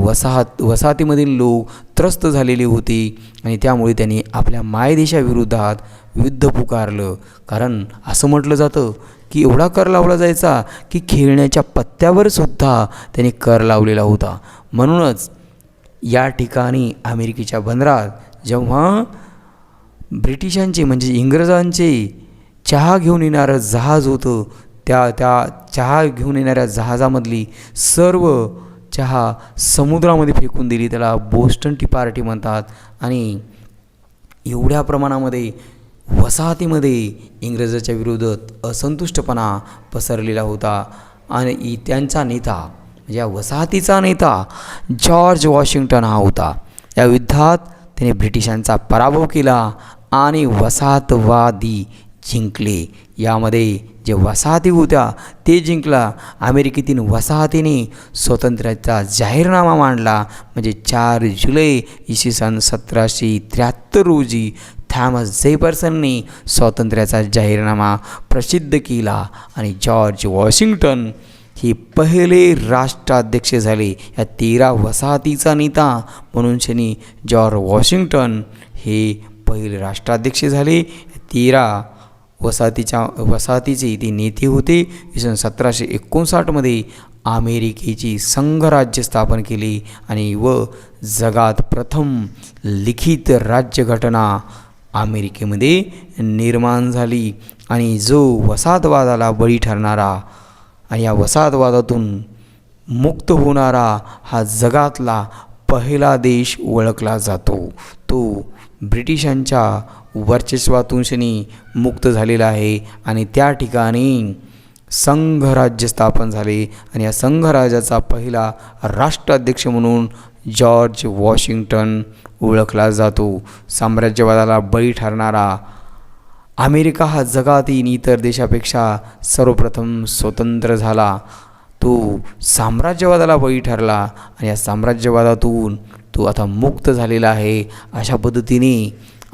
वसाहतीमधील लोक त्रस्त झालेले होते आणि त्यामुळे त्यांनी आपल्या मायदेशाविरोधात युद्ध पुकारलं. कारण असं म्हटलं जातं की एवढा कर लावला जायचा की खेळण्याच्या पत्त्यावर सुद्धा त्यांनी कर लावलेला होता. म्हणूनच या ठिकाणी अमेरिकेच्या बंदरात जेव्हा ब्रिटिशांचे म्हणजे इंग्रजांचे चहा घेऊन येणारं जहाज होतं, त्या चहा घेऊन येणाऱ्या जहाजामधली सर्व चहा समुद्रामध्ये फेकून दिली. त्याला बोस्टन टी पार्टी म्हणतात. आणि एवढ्या प्रमाणामध्ये वसाहतीमध्ये इंग्रजाच्या विरोधात असंतुष्टपणा पसरलेला होता. आणि त्यांचा नेता म्हणजे या वसाहतीचा नेता जॉर्ज वॉशिंग्टन हा होता. या युद्धात त्याने ब्रिटिशांचा पराभव केला आणि वसाहतवादी जिंकले. यामध्ये जे वसाहती होत्या ते जिंकला. अमेरिकेतील वसाहतीने स्वातंत्र्याचा जाहीरनामा मांडला. म्हणजे 4 जुलै इसवी सन 1773 रोजी थॉमस जेफरसनने स्वातंत्र्याचा जाहीरनामा प्रसिद्ध केला आणि जॉर्ज वॉशिंग्टन हे पहिले राष्ट्राध्यक्ष झाले. या 13 वसाहतीचा नेता म्हणून शनी जॉर्ज वॉशिंग्टन हे पहिले राष्ट्राध्यक्ष झाले. 13 वसाहतीचे ते नेते होते. सन 1759मध्ये अमेरिकेची संघराज्य स्थापन केले आणि जगात प्रथम लिखित राज्यघटना अमेरिकेमध्ये निर्माण झाली. आणि जो वसाहतवादाला बळी ठरणारा आणि या वसाहतवादातून मुक्त होणारा हा जगातला पहिला देश ओळखला जातो. तो ब्रिटिशांच्या वर्चस्वातून मुक्त झालेला आहे आणि त्या ठिकाणी संघराज्य स्थापन झाले. आणि या संघराज्याचा पहिला राष्ट्राध्यक्ष म्हणून जॉर्ज वॉशिंग्टन ओळखला जातो. साम्राज्यवादाला बळी ठरणारा अमेरिका हा जगातील इतर देशापेक्षा सर्वप्रथम स्वतंत्र झाला. तो साम्राज्यवादाला बळी ठरला आणि या साम्राज्यवादातून तो आता मुक्त झालेला आहे. अशा पद्धतीने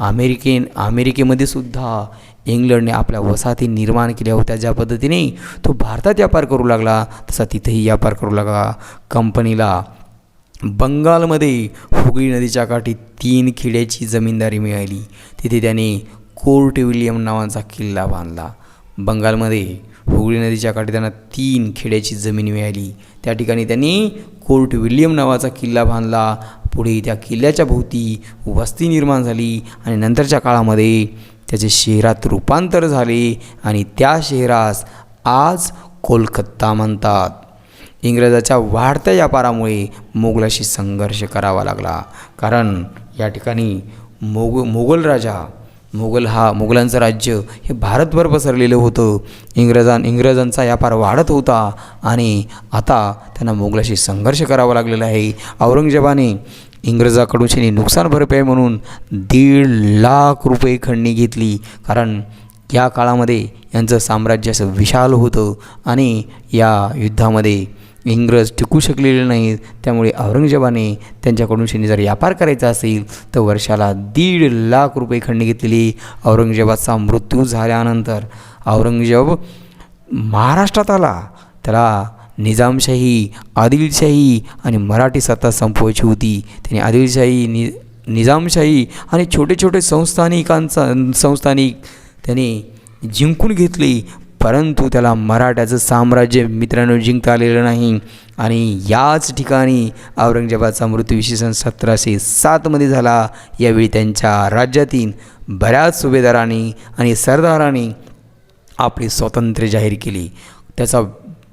अमेरिकेमध्ये सुद्धा इंग्लंडने आपल्या वसाहती निर्माण केल्या होत्या. ज्या पद्धतीने तो भारतात व्यापार करू लागला तसा तिथेही व्यापार करू लागला. कंपनीला बंगालमध्ये हुगळी नदीच्या काठी 3 खेड्याची जमीनदारी मिळाली. तिथे त्याने कोर्ट विल्यम नावाचा किल्ला बांधला. बंगालमध्ये हुगळी नदीच्या काठी त्यांना 3 खेड्याची जमीन मिळाली. त्या ठिकाणी त्यांनी कोर्ट विल्यम नावाचा किल्ला बांधला. पुढे त्या किल्ल्याच्या भोवती वस्ती निर्माण झाली आणि नंतरच्या काळामध्ये त्याचे शहरात रूपांतर झाले आणि त्या शहरास आज कोलकाता म्हणतात. इंग्रजाच्या वाढत्या व्यापारामुळे मोगलाशी संघर्ष करावा लागला. कारण या ठिकाणी मोगलांचं राज्य हे भारतभर पसरलेलं होतं. इंग्रजांचा व्यापार वाढत होता आणि आता त्यांना मोगलाशी संघर्ष करावा लागलेला आहे. औरंगजेबाने इंग्रजाकडून नुकसान भरपाई म्हणून 1.5 लाख रुपये खंडणी घेतली. कारण या काळामध्ये यांचं साम्राज्य असं विशाल होतं आणि या युद्धामध्ये इंग्रज टिकू शकलेले नाहीत. त्यामुळे औरंगजेबाने त्यांच्याकडून जर व्यापार करायचा असेल तर वर्षाला 1.5 लाख रुपये खंडणी घेतलेली. औरंगजेबाचा मृत्यू झाल्यानंतर औरंगजेब महाराष्ट्रात आला. त्याला निजामशाही, आदिलशाही आणि मराठी सत्ता संपवायची होती. त्याने आदिलशाही, निजामशाही आणि छोटे छोटे संस्थानिक त्याने जिंकून घेतले. परंतु त्याला मराठ्याचं साम्राज्य मित्रांनो जिंकता आलेलं नाही. आणि याच ठिकाणी औरंगजेबाचा मृत्यू इसवी सन 1707 झाला. यावेळी त्यांच्या राज्यातील बऱ्याच सुभेदारांनी आणि सरदारांनी आपले स्वातंत्र्य जाहीर केले. त्याचा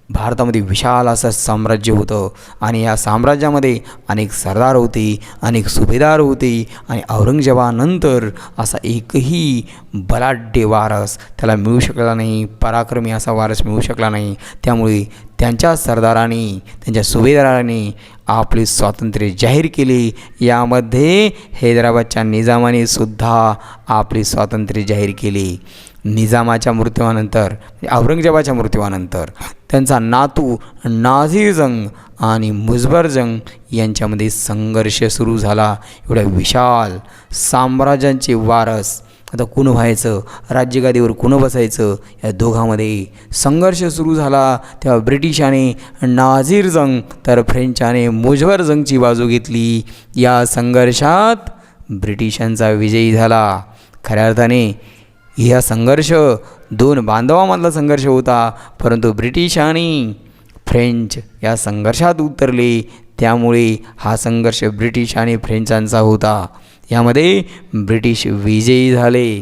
भारतामध्ये विशाल असं साम्राज्य होतं आणि या साम्राज्यामध्ये अनेक सरदार होते, अनेक सुभेदार होते आणि औरंगजेबानंतर असा एकही बलाढ्य वारस त्याला मिळू शकला नाही, पराक्रमी असा वारस मिळू शकला नाही. त्यामुळे त्यांच्या सरदारांनी, त्यांच्या सुभेदारांनी आपले स्वातंत्र्य जाहीर केले. यामध्ये हैदराबादच्या निजामाने सुद्धा आपले स्वातंत्र्य जाहीर केले. निजामाच्या मृत्यूनंतर, औरंगजेबाच्या मृत्यूनंतर त्यांचा नातू नाझीर जंग आणि मुझफर जंग यांच्यामध्ये संघर्ष सुरू झाला. एवढ्या विशाल साम्राज्यांचे वारस आता कोण व्हायचं, राज्यगादीवर कोण बसायचं, या दोघांमध्ये संघर्ष सुरू झाला. तेव्हा ब्रिटिशाने नाझीर जंग तर फ्रेंचाने मुझफर जंगची बाजू घेतली. या संघर्षात ब्रिटिशांचा विजयी झाला. खऱ्या अर्थाने हा संघर्ष दोन बांधवांमधला संघर्ष होता, परंतु ब्रिटिश आणि फ्रेंच या संघर्षात उतरले. त्यामुळे हा संघर्ष ब्रिटिश आणि फ्रेंचांचा होता. यामध्ये ब्रिटिश विजयी झाले.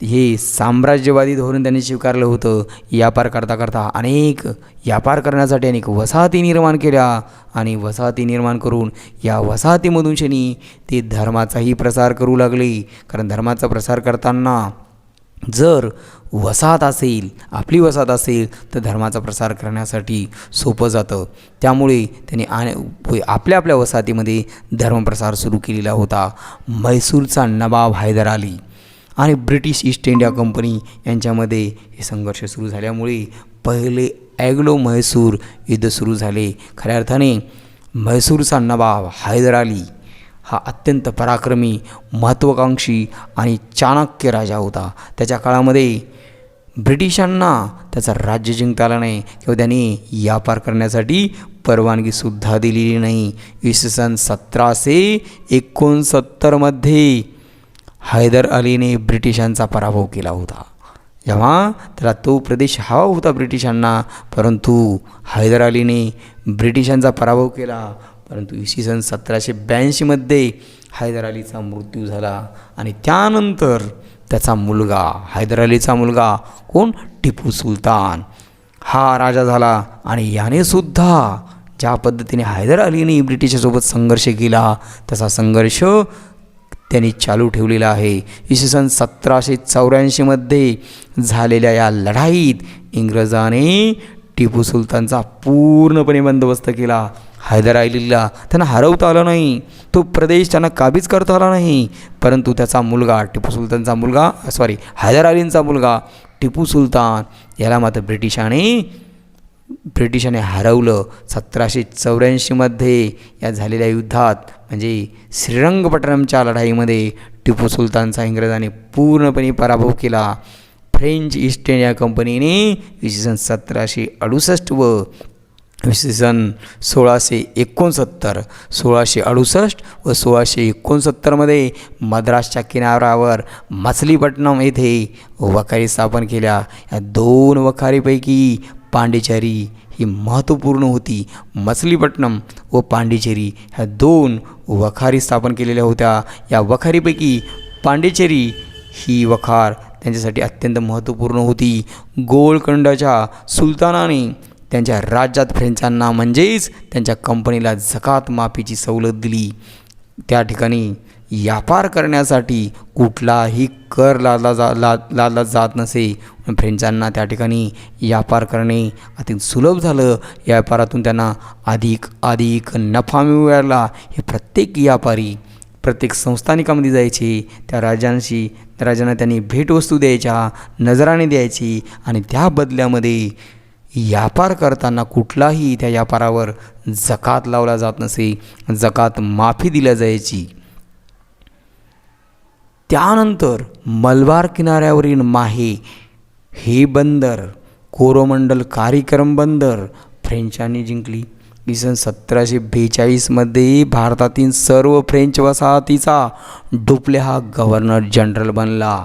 हे साम्राज्यवादी धोरण त्यांनी स्वीकारलं होतं. व्यापार करता करता व्यापार करण्यासाठी अनेक वसाहती निर्माण केल्या आणि वसाहती निर्माण करून या वसाहतीमधून ते धर्माचाही प्रसार करू लागले. कारण धर्माचा प्रसार करताना जर वसाहत असेल, आपली वसाहत असेल तर धर्माचा प्रसार करण्यासाठी सोपं जातं. त्यामुळे त्यांनी आपल्या आपल्या वसाहतीमध्ये धर्मप्रसार सुरू केलेला होता. म्हैसूरचा नवाब हैदर अली आणि ब्रिटिश ईस्ट इंडिया कंपनी यांच्यामध्ये हे संघर्ष सुरू झाल्यामुळे पहिले ॲग्लो म्हैसूर युद्ध सुरू झाले. खऱ्या अर्थाने म्हैसूरचा नवाब हैदर अली हा अत्यंत पराक्रमी, महत्त्वाकांक्षी आणि चाणक्य राजा होता. त्याच्या काळामध्ये ब्रिटिशांना त्याचा राज्य जिंकता आला नाही किंवा त्यांनी व्यापार करण्यासाठी परवानगीसुद्धा दिलेली नाही. इसवी सन 1769 हैदर अलीने ब्रिटिशांचा पराभव केला होता. जेव्हा त्याला तो प्रदेश हवा होता ब्रिटिशांना, परंतु हैदर अलीने ब्रिटिशांचा पराभव केला. परंतु इसवी सन 1782 हैदर अलीचा मृत्यू झाला आणि त्यानंतर त्याचा मुलगा, हैदर अलीचा मुलगा कोण, टिपू सुलतान हा राजा झाला. आणि याने सुद्धा ज्या पद्धतीने हैदर अलीने ब्रिटिशांसोबत संघर्ष केला तसा संघर्ष त्यांनी चालू ठेवलेला आहे. इसवी सन 1784 झालेल्या या लढाईत इंग्रजाने टिपू सुलतानचा पूर्णपणे बंदोबस्त केला. हैदर अलीला त्यांना हरवता आलं नाही, तो प्रदेश त्यांना काबीज करता आला नाही. परंतु त्याचा मुलगा हैदर अलींचा मुलगा टिपू सुलतान याला मात्र ब्रिटिशाने हरवलं. 1784 या झालेल्या युद्धात म्हणजे श्रीरंगपट्टणमच्या लढाईमध्ये टिपू सुलतानचा इंग्रजांनी पूर्णपणे पराभव केला. फ्रेंच ईस्ट इंडिया कंपनीने इसवी सन 1768 व इसवी सन 1669, 1668 व 1669 मद्रासच्या किनाऱ्यावर मछलीपट्टणम येथे वखारी स्थापन केल्या. या दोन वखारीपैकी पांडिचेरी ही महत्त्वपूर्ण होती. मछलीपट्टणम व पांडिचेरी ह्या दोन वखारी स्थापन केलेल्या होत्या. या वखारीपैकी पांडिचेरी ही वखार त्यांच्यासाठी अत्यंत महत्त्वपूर्ण होती. गोलकोंडाच्या सुलतानाने त्यांच्या राज्यात फ्रेंचांना म्हणजेच त्यांच्या कंपनीला झकात माफीची सवलत दिली. त्या ठिकाणी व्यापार करण्यासाठी कुठलाही कर लादला जात नसे. फ्रेंचांना त्या ठिकाणी व्यापार करणे अति सुलभ झालं. या व्यापारातून त्यांना अधिक नफा मिळू लागला. हे प्रत्येक व्यापारी प्रत्येक संस्थानिकामध्ये जायचे, त्या राजांना त्यांनी भेटवस्तू द्यायच्या, नजराणे द्यायची आणि त्या बदल्यामध्ये व्यापार करताना कुठलाही त्या व्यापारावर जकात लावला जात नसे, जकात माफी दिल्या जायची. त्यानंतर मलबार किनाऱ्यावरील माहे हे बंदर, कोरोमंडल कार्यक्रम बंदर फ्रेंचांनी जिंकली. सन 1742मध्ये भारतातील सर्व फ्रेंच वसाहतीचा डुप्ले हा गव्हर्नर जनरल बनला.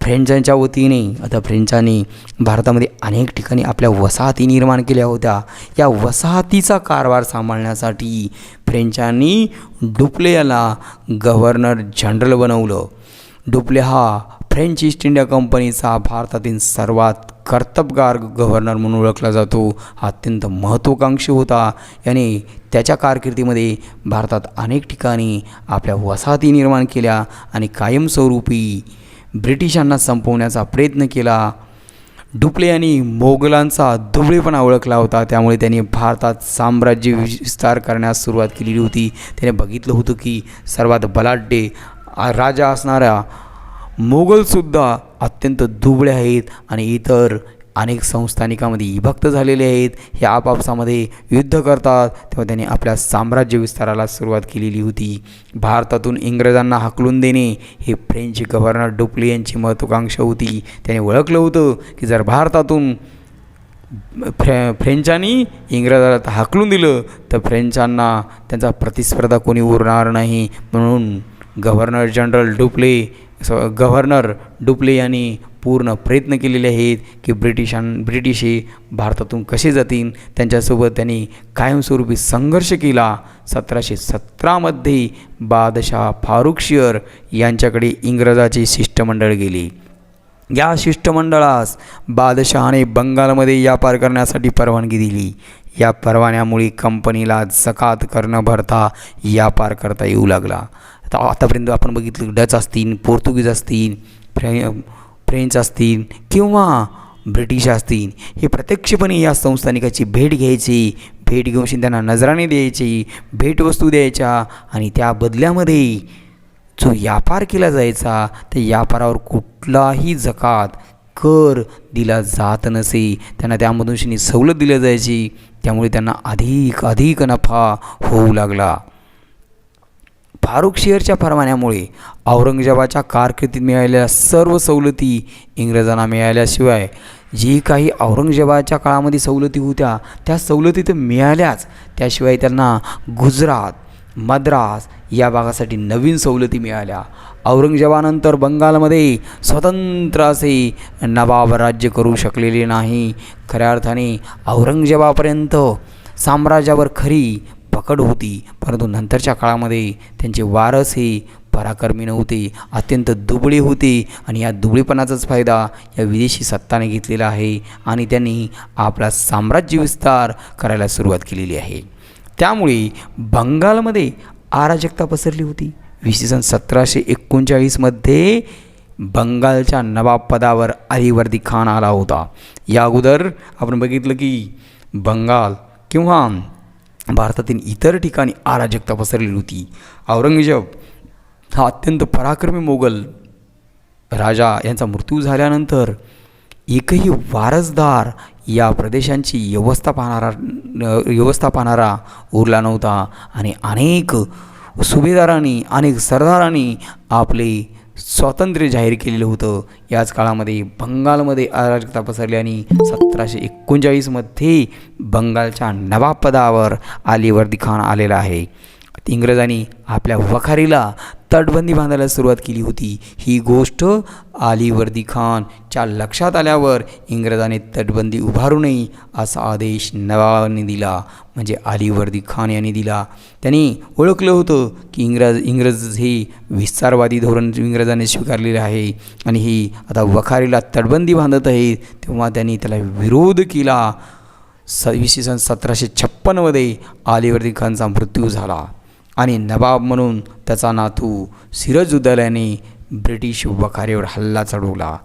फ्रेंचांच्या वतीने आता फ्रेंचांनी भारतामध्ये अनेक ठिकाणी आपल्या वसाहती निर्माण केल्या होत्या. या वसाहतीचा कारभार सांभाळण्यासाठी फ्रेंचांनी डुप्ले याला गव्हर्नर जनरल बनवलं. डुप्ले हा फ्रेंच ईस्ट इंडिया कंपनीचा भारतातील सर्वात कर्तबगार गव्हर्नर म्हणून ओळखला जातो. हा अत्यंत महत्त्वाकांक्षी होता. याने त्याच्या कारकिर्दीमध्ये भारतात अनेक ठिकाणी आपल्या वसाहती निर्माण केल्या आणि कायमस्वरूपी ब्रिटिशांना संपवण्याचा प्रयत्न केला. डुप्ले यांनी मोगलांचा दुबळेपणा ओळखला होता, त्यामुळे त्यांनी भारतात साम्राज्य विस्तार करण्यास सुरुवात केलेली होती. त्याने बघितलं होतं की सर्वात बलाढ्य राजा असणाऱ्या मोगलसुद्धा अत्यंत दुबळे आहेत आणि इतर अनेक संस्थानिकांमध्ये विभक्त झालेले आहेत. हे आपापसामध्ये युद्ध करतात. तेव्हा त्यांनी आपल्या साम्राज्य विस्ताराला सुरुवात केलेली होती. भारतातून इंग्रजांना हाकलून देणे हे फ्रेंच गव्हर्नर डुप्ले यांची महत्त्वाकांक्षा होती. त्याने ओळखलं होतं की जर भारतातून फ्रेंचांनी इंग्रजाला हाकलून दिलं तर फ्रेंचांना त्यांचा प्रतिस्पर्धा कोणी उरणार नाही. म्हणून गव्हर्नर डुप्ले यांनी पूर्ण प्रयत्न केलेले आहेत की ब्रिटिश हे भारतातून कसे जातील. त्यांच्यासोबत त्यांनी कायमस्वरूपी संघर्ष केला. 1717मध्ये बादशाह फारुखशियर यांच्याकडे इंग्रजाचे शिष्टमंडळ गेले. या शिष्टमंडळास बादशहाने बंगालमध्ये व्यापार करण्यासाठी परवानगी दिली. या परवान्यामुळे कंपनीला जकात कर न भरता व्यापार करता येऊ लागला. आतापर्यंत आपण बघितलं डच असतील, पोर्तुगीज असतील, फ्रेंच असतील किंवा ब्रिटिश असतील, हे प्रत्यक्षपणे या संस्थानिकाची भेट घ्यायची. भेट घेऊन त्यांना नजराणे द्यायची, भेटवस्तू द्यायच्या आणि त्या बदल्यामध्ये जो व्यापार केला जायचा त्या व्यापारावर कुठलाही जकात कर दिला जात नसे. त्यांना त्यामधून सवलत दिली जायची. त्यामुळे त्यांना अधिक नफा होऊ लागला. फारुखशियरच्या परवान्यामुळे औरंगजेबाच्या कारकिर्दीत मिळालेल्या सर्व सवलती इंग्रजांना मिळाल्याशिवाय जी काही औरंगजेबाच्या काळामध्ये सवलती होत्या त्या सवलती तर मिळाल्याच, त्याशिवाय त्यांना गुजरात, मद्रास या भागासाठी नवीन सवलती मिळाल्या. औरंगजेबानंतर बंगालमध्ये स्वतंत्र असे नवाब राज्य करू शकलेले नाही. खऱ्या अर्थाने औरंगजेबापर्यंत साम्राज्यावर खरी पकड होती, परंतु नंतरच्या काळामध्ये त्यांचे वारस हे पराक्रमी नव्हते, अत्यंत दुबळे होते आणि या दुबळेपणाचाच फायदा या विदेशी सत्ताने घेतलेला आहे आणि त्यांनी आपला साम्राज्य विस्तार करायला सुरुवात केलेली आहे. त्यामुळे बंगालमध्ये अराजकता पसरली होती. सन 1739मध्ये बंगालच्या नवाब पदावर अलीवर्दी खान आला होता. या अगोदर आपण बघितलं की बंगाल किंवा भारतातील इतर ठिकाणी अराजकता पसरलेली होती. औरंगजेब हा अत्यंत पराक्रमी मोगल राजा यांचा मृत्यू झाल्यानंतर एकही वारसदार या प्रदेशांची व्यवस्था पाहणारा उरला नव्हता आणि अनेक सुभेदारांनी, अनेक सरदारांनी आपले स्वातंत्र्य जाहीर केलेलं होतं. याच काळामध्ये बंगालमध्ये अराजकता पसरली आणि 1739मध्ये बंगालच्या नवाबपदावर अलीवर्दी खान आलेला आहे. इंग्रजांनी आपल्या वखारीला तटबंदी बांधायला सुरुवात केली होती. ही गोष्ट अलीवर्दी खानच्या लक्षात आल्यावर इंग्रजांनी तटबंदी उभारू नये असा आदेश नवाबांनी दिला, म्हणजे अलीवर्दी खान यांनी दिला. त्यांनी ओळखलं होतं की इंग्रज हे विस्तारवादी धोरण इंग्रजांनी स्वीकारलेले आहे आणि ही आता वखारीला तटबंदी बांधत आहे. तेव्हा त्यांनी त्याला विरोध केला. सन 1756मध्ये अलीवर्दी खानचा मृत्यू झाला आणि नवाब म्हणून त्याचा नातू सिराजुद्दौलाने ब्रिटिश वखारीवर हल्ला चढवला.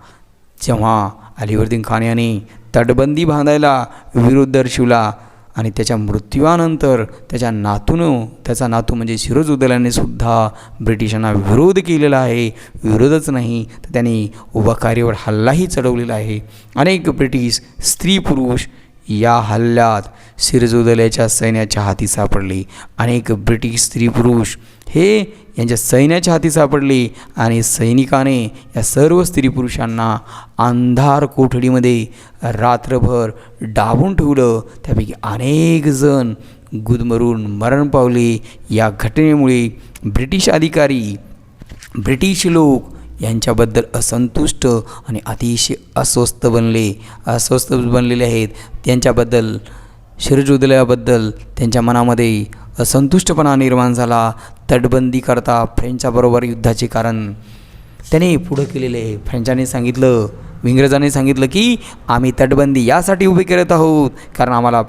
जेव्हा अलीवर्दी खान याने तटबंदी बांधायला विरोध दर्शवला आणि त्याच्या मृत्यूनंतर त्याचा नातू म्हणजे सिराजुद्दौलाने सुद्धा ब्रिटिशांना विरोध केलेला आहे. विरोधच नाही तर त्यांनी वखारीवर हल्लाही चढवलेला आहे. अनेक ब्रिटिश स्त्री पुरुष या हल्ल्यात सिराजुद्दौल्याच्या सैन्याच्या हाती सापडले. अनेक ब्रिटिश स्त्री पुरुष हे यांच्या सैन्याच्या हाती सापडले आणि सैनिकाने या सर्व स्त्री पुरुषांना अंधार कोठडीमध्ये रात्रभर डांबून ठेवलं. त्यापैकी अनेक जण गुदमरून मरण पावले. या घटनेमुळे ब्रिटिश अधिकारी, ब्रिटिश लोक यांच्याबद्दल असंतुष्ट आणि अतिशय अस्वस्थ बनलेले आहेत. त्यांच्याबद्दल सिराजुद्दौल्याबद्दल त्यांच्या मनामध्ये असंतुष्टपणा निर्माण झाला. तटबंदी करता फ्रेंचाबरोबर युद्धाचे कारण त्याने पुढं केलेले आहे. इंग्रजांनी सांगितलं की आम्ही तटबंदी यासाठी उभी करत आहोत कारण आम्हाला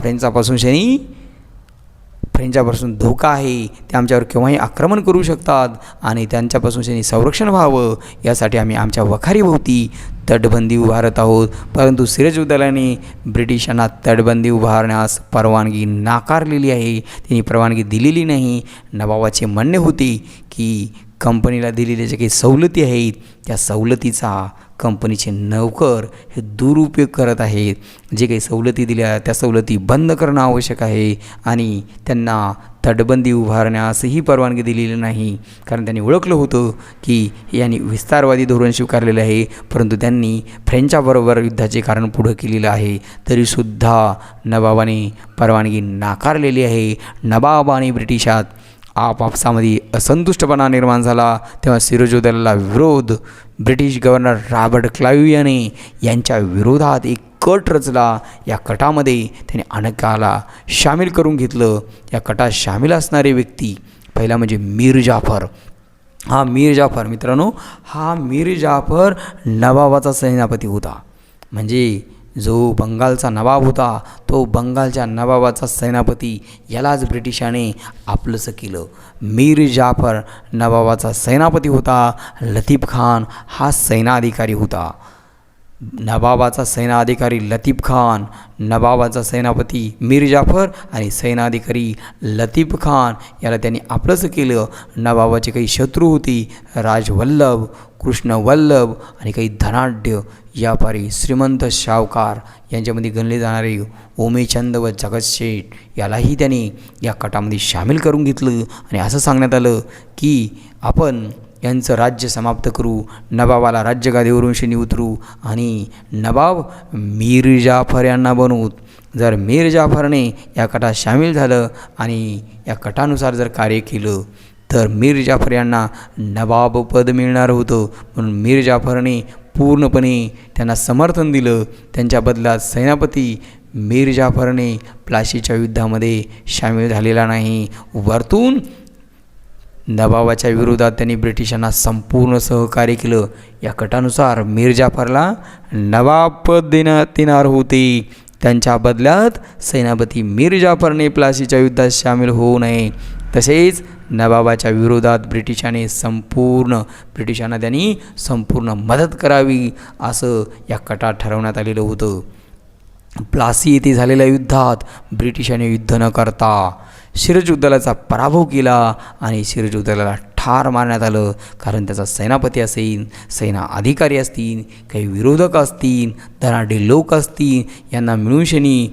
फ्रेंचापासून धोका आहे. ते आमच्यावर केव्हाही आक्रमण करू शकतात आणि त्यांच्यापासून संरक्षण व्हावं यासाठी आम्ही आमच्या वखारीभोवती तटबंदी उभारत आहोत. परंतु सिराजुद्दौल्याने ब्रिटिशांना तटबंदी उभारण्यास परवानगी नाकारलेली आहे. त्यांनी परवानगी दिलेली नाही. नवाबाचे म्हणणे होते की कंपनीला दिलेल्या ज्या काही सवलती आहेत त्या सवलतीचा कंपनीचे नौकर हे दुरुपयोग करत आहेत. जे काही सवलती दिल्या त्या सवलती बंद करणं आवश्यक आहे आणि त्यांना तटबंदी उभारण्यासही परवानगी दिलेली नाही. कारण त्यांनी ओळखलं होतं की यांनी विस्तारवादी धोरण स्वीकारलेलं आहे. परंतु त्यांनी फ्रेंचाबरोबर युद्धाचे कारण पुढं केलेलं आहे. तरीसुद्धा नवाबाने परवानगी नाकारलेली आहे. नवाब आणि ब्रिटिशात आपापसामध्ये असंतुष्टपणा निर्माण झाला. तेव्हा सिराजुद्दौल्याला विरोध ब्रिटिश गव्हर्नर रॉबर्ट क्लाइव्ह यांच्या विरोधात एक कट रचला. या कटामध्ये त्याने अनेकाला सामील करून घेतलं. या कटात सामील असणारे व्यक्ती पहिला म्हणजे मीर जाफर. मित्रांनो, हा मीर जाफर नवाबाचा सेनापती होता. म्हणजे जो बंगालचा नवाब होता तो बंगालच्या नवाबाचा सेनापती यालाच ब्रिटिशाने आपलंसं केलं. मीर जाफर नवाबाचा सेनापती होता. लतीफ खान हा सैनाधिकारी होता. नवाबाचा सैनाधिकारी लतीफ खान, नवाबाचा सेनापती मीर जाफर आणि सैनाधिकारी लतीफ खान याला त्यांनी आपलंसं केलं. नवाबाचे काही शत्रू होती, राजवल्लभ, कृष्णवल्लभ आणि काही धनाढ्य व्यापारी, श्रीमंत सावकार यांच्यामध्ये गणले जाणारे ओमेचंद व जगतशेठ यालाही त्यांनी या कटामध्ये सामील करून घेतलं आणि असं सांगण्यात आलं की आपण यांचं राज्य समाप्त करू, नवाबाला राज्यगादीवरून उतरू आणि नवाब मीर जाफर यांना बनवू. जर मीर जाफरने या कटात सामील झालं आणि या कटानुसार जर कार्य केलं तर मीर जाफर यांना नवाब पद मिळणार होतं. म्हणून मीर जाफरने पूर्णपणे त्यांना समर्थन दिलं. त्यांच्या बदल्यात सेनापती मीर जाफरने प्लासीच्या युद्धामध्ये सामील झालेला नाही. वरतून नवाबाच्या विरोधात त्यांनी ब्रिटिशांना संपूर्ण सहकार्य केलं. या कटानुसार मीर जाफरला नवाब पद देण्यात येणार होते. त्यांच्या बदल्यात सेनापती मीर जाफरने प्लासीच्या युद्धात सामील होऊ नये. तसेच नवाबाच्या विरोधात ब्रिटिशांना त्यांनी संपूर्ण मदत करावी असं या कटात ठरवण्यात आलेलं होतं. प्लासी येथे झालेल्या युद्धात ब्रिटिशांनी युद्ध न करता सिराजुद्दौल्याचा पराभव केला आणि सिराजुद्दौल्याला ठार मारण्यात आलं. कारण त्याचा सेनापती असेल, सेना अधिकारी असतील, काही विरोधक असतील, धनाढ्य लोक असतील, यांना मिळून शनी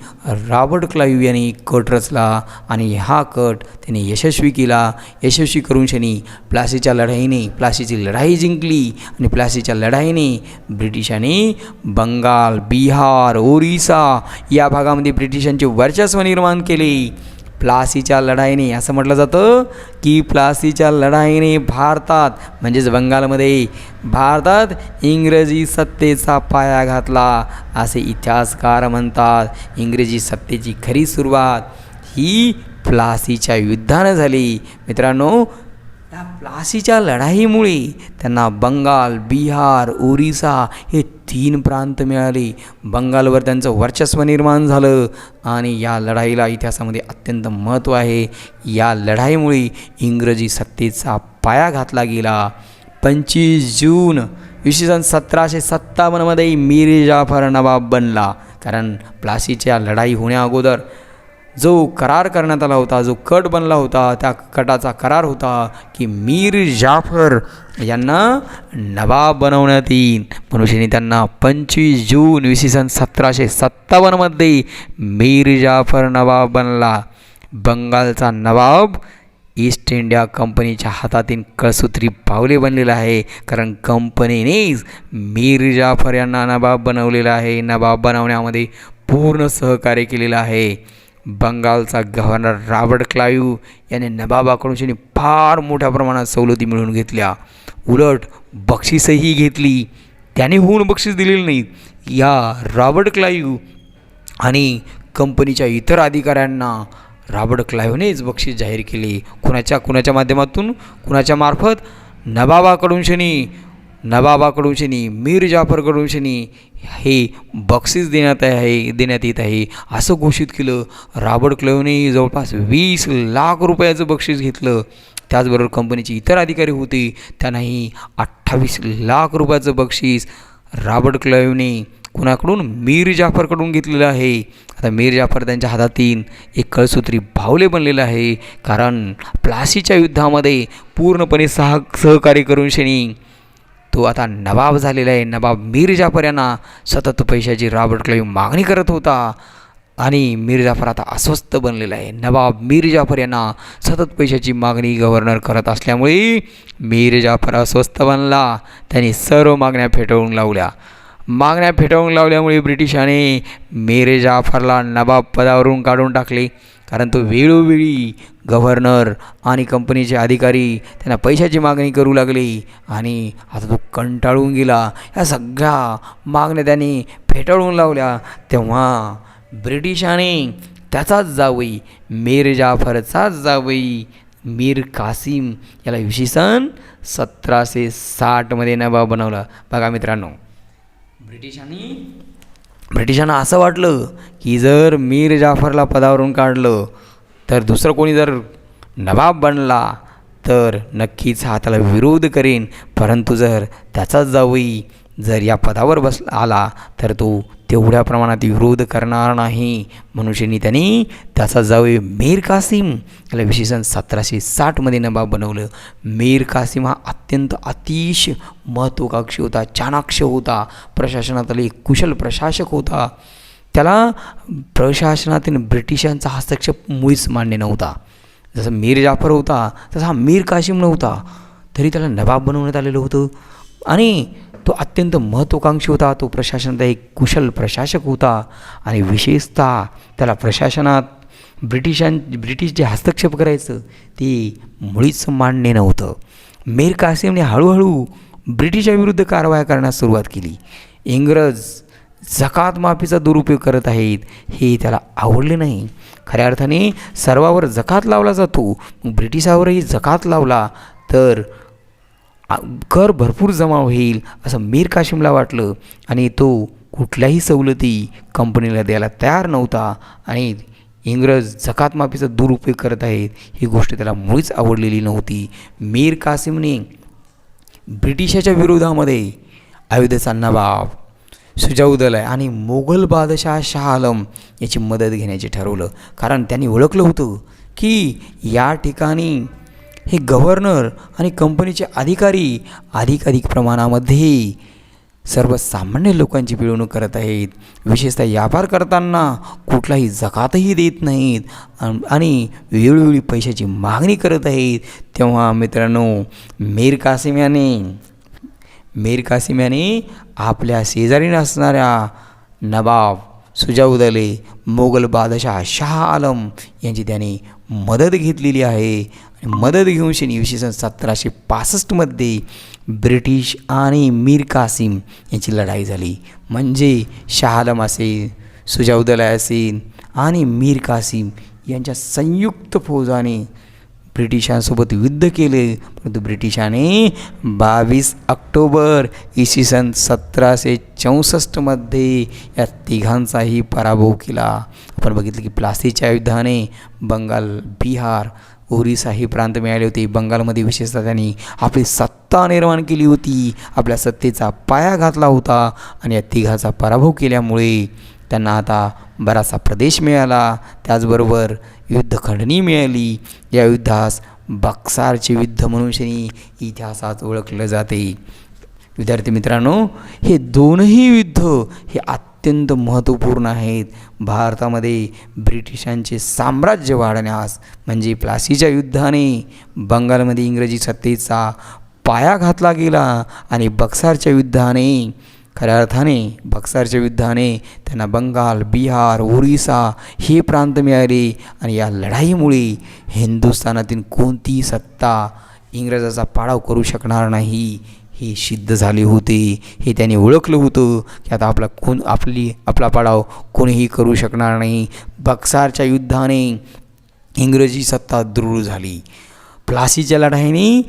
रॉबर्ट क्लाइव्ह यांनी कट रचला आणि हा कट त्याने यशस्वी केला. यशस्वी करून शनी प्लासीची लढाई जिंकली आणि प्लासीच्या लढाईने ब्रिटिशांनी बंगाल, बिहार, ओरिसा या भागामध्ये ब्रिटिशांचे वर्चस्व निर्माण केले. प्लासीच्या लढाईने असं म्हटलं जातं की प्लासीच्या लढाईने भारतात म्हणजेच बंगालमध्ये इंग्रजी सत्तेचा पाया घातला असे इतिहासकार म्हणतात. इंग्रजी सत्तेची खरी सुरुवात ही प्लासीच्या युद्धानं झाली. मित्रांनो, या प्लासीच्या लढाईमुळे त्यांना बंगाल, बिहार, ओरिसा हे 3 प्रांत मिळाले. बंगालवर त्यांचं वर्चस्व निर्माण झालं आणि या लढाईला इतिहासामध्ये अत्यंत महत्त्व आहे. या लढाईमुळे इंग्रजी सत्तेचा पाया घातला गेला. 25 जून इसवी सन 1757 मीर जाफर नवाब बनला. कारण प्लासीच्या लढाई होण्या अगोदर जो करार करण्यात आला होता, जो कट बनला होता, त्या कटाचा करार होता की मीर जाफर यांना नवाब बनवण्यात येईल. म्हणून त्यांना 25 जून इसवी सन 1757मध्ये मीर जाफर नवाब बनला. बंगालचा नवाब ईस्ट इंडिया कंपनीच्या हातातील कळसूत्री पावले बनलेला आहे, कारण कंपनीनेच मीर जाफर यांना नवाब बनवलेला आहे. नवाब बनवण्यामध्ये पूर्ण सहकार्य केलेलं आहे. बंगालचा गव्हर्नर रॉबर्ट क्लाइव्ह याने नवाबाकडून फार मोठ्या प्रमाणात सवलती मिळवून घेतल्या. उलट बक्षीसही घेतली. त्याने होऊन बक्षीस दिलेलं नाही. या रॉबर्ट क्लाइव्ह आणि कंपनीच्या इतर अधिकाऱ्यांना रॉबर्ट क्लाइव्हनेच बक्षीस जाहीर केले. कुणाच्या माध्यमातून, कुणाच्या मार्फत? नवाबाकडून मीर जाफरकडून हे बक्षीस देण्यात येत आहे असं घोषित केलं. रॉबर्ट क्लाइव्हने जवळपास 20 लाख रुपयाचं बक्षीस घेतलं. त्याचबरोबर कंपनीचे इतर अधिकारी होते, त्यांनाही 28 लाख रुपयाचं बक्षीस रॉबर्ट क्लाइव्हने कुणाकडून? मीर जाफरकडून घेतलेलं आहे. आता मीर जाफर त्यांच्या हातातील एक कळसूत्री बाहुले बनलेलं आहे, कारण प्लासीच्या युद्धामध्ये पूर्णपणे सहकार्य करून तो आता नवाब झालेला आहे. नवाब मीर जाफर यांना सतत पैशाची रॉबर्ट क्लाइव्ह मागणी करत होता आणि मीर जाफर आता अस्वस्थ बनलेला आहे. नवाब मीर जाफर यांना सतत पैशाची मागणी गव्हर्नर करत असल्यामुळे मीर जाफर अस्वस्थ बनला. त्यांनी सर्व मागण्या फेटाळून लावल्यामुळे ब्रिटिशाने मीर जाफरला नवाब पदावरून काढून टाकले, कारण तो वेळोवेळी गव्हर्नर आणि कंपनीचे अधिकारी त्यांना पैशाची मागणी करू लागले आणि आता तो कंटाळून गेला. या सगळ्या मागण्या त्यांनी फेटाळून लावल्या. तेव्हा ब्रिटिशाने त्याचाच जावई, मीर जाफरचाच जावई मीर कासिम याला इसवी सन 1760मध्ये नवाब बनवला. बघा मित्रांनो, ब्रिटिशांना असं वाटलं की जर मीर जाफरला पदावरून काढलं तर दुसरं कोणी जर नवाब बनला तर नक्कीच हा त्याला विरोध करेन, परंतु जर त्याचाच जावई जर या पदावर आला तर तो तेवढ्या प्रमाणात विरोध करणार नाही. म्हणून त्यांनी त्याचा जावई मीर कासिम याला इसवी सन 1760मध्ये नवाब बनवलं. मीर कासिम हा अत्यंत अतिशय महत्त्वाकांक्षी होता, चाणाक्ष होता, प्रशासनातील एक कुशल प्रशासक होता. त्याला प्रशासनातील ब्रिटिशांचा हस्तक्षेप मुळीच मान्य नव्हता. जसं मीर जाफर होता तसा हा मीर कासिम नव्हता, तरी त्याला नवाब बनवण्यात आलेलं होतं आणि तो अत्यंत महत्त्वाकांक्षी होता. तो प्रशासनाचा एक कुशल प्रशासक होता आणि विशेषतः त्याला प्रशासनात ब्रिटिश जे हस्तक्षेप करायचं ते मुळीच मान्य नव्हतं. मीर कासिमने हळूहळू ब्रिटिशाविरुद्ध कारवाया करण्यास सुरुवात केली. इंग्रज जकात माफीचा दुरुपयोग करत आहेत हे त्याला आवडले नाही. खऱ्या अर्थाने सर्वावर जकात लावला जातो, ब्रिटिशावरही जकात लावला तर कर भरपूर जमा होईल असं मीर कासिमला वाटलं आणि तो कुठल्याही सवलती कंपनीला द्यायला तयार नव्हता आणि इंग्रज जकात माफीचा दुरुपयोग करत आहेत ही गोष्ट त्याला मुळीच आवडलेली नव्हती. मीर कासिमने ब्रिटिशाच्या विरोधामध्ये अयोध्येचा नवाब, सुजाउद्दौला आणि मोगल बादशाह शाह आलम याची मदत घेण्याचे ठरवलं, कारण त्यांनी ओळखलं होतं की या ठिकाणी हे गव्हर्नर आणि कंपनीचे अधिकारी अधिक प्रमाणामध्ये सर्वसामान्य लोकांची पिळवणूक करत आहेत. विशेषतः व्यापार करताना कुठलाही जकातही देत नाहीत आणि वेळोवेळी पैशाची मागणी करत आहेत. तेव्हा मित्रांनो, मीर कासिम याने आपल्या शेजारी असणाऱ्या नवाब सुजाउद्दौला, मोगल बादशाह शाह आलम यांची त्याने मदत घेतलेली आहे. मदत घेऊन इसवी सन 1765मध्ये ब्रिटिश आणि मीर कासिम यांची लढाई झाली. म्हणजे शाह आलम असेल, सुजाउद्दौला असेल आणि मीर कासिम यांच्या संयुक्त फौजाने ब्रिटिशांसोबत युद्ध केले, परंतु ब्रिटिशाने 22 ऑक्टोबर इसवी सन 1764मध्ये या तिघांचाही पराभव केला. आपण बघितलं की प्लासीच्या युद्धाने बंगाल, बिहार, ओरिसा हे प्रांत मिळाले होते. बंगालमध्ये विशेषतः त्यांनी आपली सत्ता निर्माण केली होती, आपल्या सत्तेचा पाया घातला होता आणि या तिघाचा पराभव केल्यामुळे त्यांना आता बराचसा प्रदेश मिळाला. त्याचबरोबर युद्धखंडणी मिळाली. या युद्धास बक्सारचे युद्ध म्हणून इतिहासात ओळखलं जाते. विद्यार्थी मित्रांनो, हे दोनही युद्ध हे अत्यंत महत्त्वपूर्ण आहेत. भारतामध्ये ब्रिटिशांचे साम्राज्य वाढण्यास म्हणजे प्लासीच्या युद्धाने बंगालमध्ये इंग्रजी सत्तेचा पाया घातला गेला आणि बक्सारच्या युद्धाने खऱ्या अर्थाने बक्सारच्या युद्धाने त्यांना बंगाल, बिहार, ओरिसा हे प्रांत मिळाले आणि या लढाईमुळे हिंदुस्थानातील कोणतीही सत्ता इंग्रजाचा पाडाव करू शकणार नाही हे सिद्ध झाले होते. हे त्यांनी ओळखलं होतं की आता आपला पाडाव कोणीही करू शकणार नाही. बक्सारच्या युद्धाने इंग्रजी सत्ता दृढ झाली. प्लासीच्या लढाईने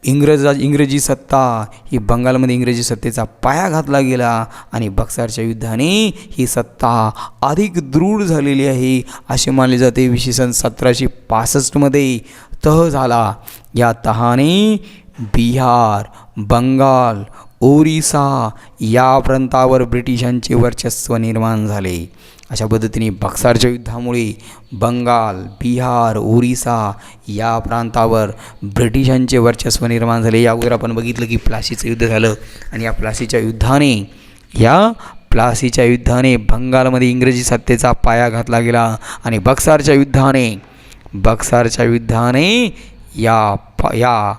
इंग्रजी सत्ता ही बंगालमध्ये इंग्रजी सत्तेचा पाया घातला गेला आणि बक्सारच्या युद्धाने ही सत्ता अधिक दृढ झालेली आहे असे मानले जाते. इसवी सन 1765मध्ये तह झाला. या तहाने बिहार, बंगाल, ओरिसा या प्रांतावर ब्रिटिशांचे वर्चस्व निर्माण झाले. अशा पद्धतीने बक्सारच्या युद्धामुळे बंगाल, बिहार, ओरिसा या प्रांतावर ब्रिटिशांचे वर्चस्व निर्माण झाले. या अगोदर आपण बघितलं की प्लासीचं युद्ध झालं आणि या प्लासीच्या युद्धाने बंगालमध्ये इंग्रजी सत्तेचा पाया घातला गेला आणि बक्सारच्या युद्धाने या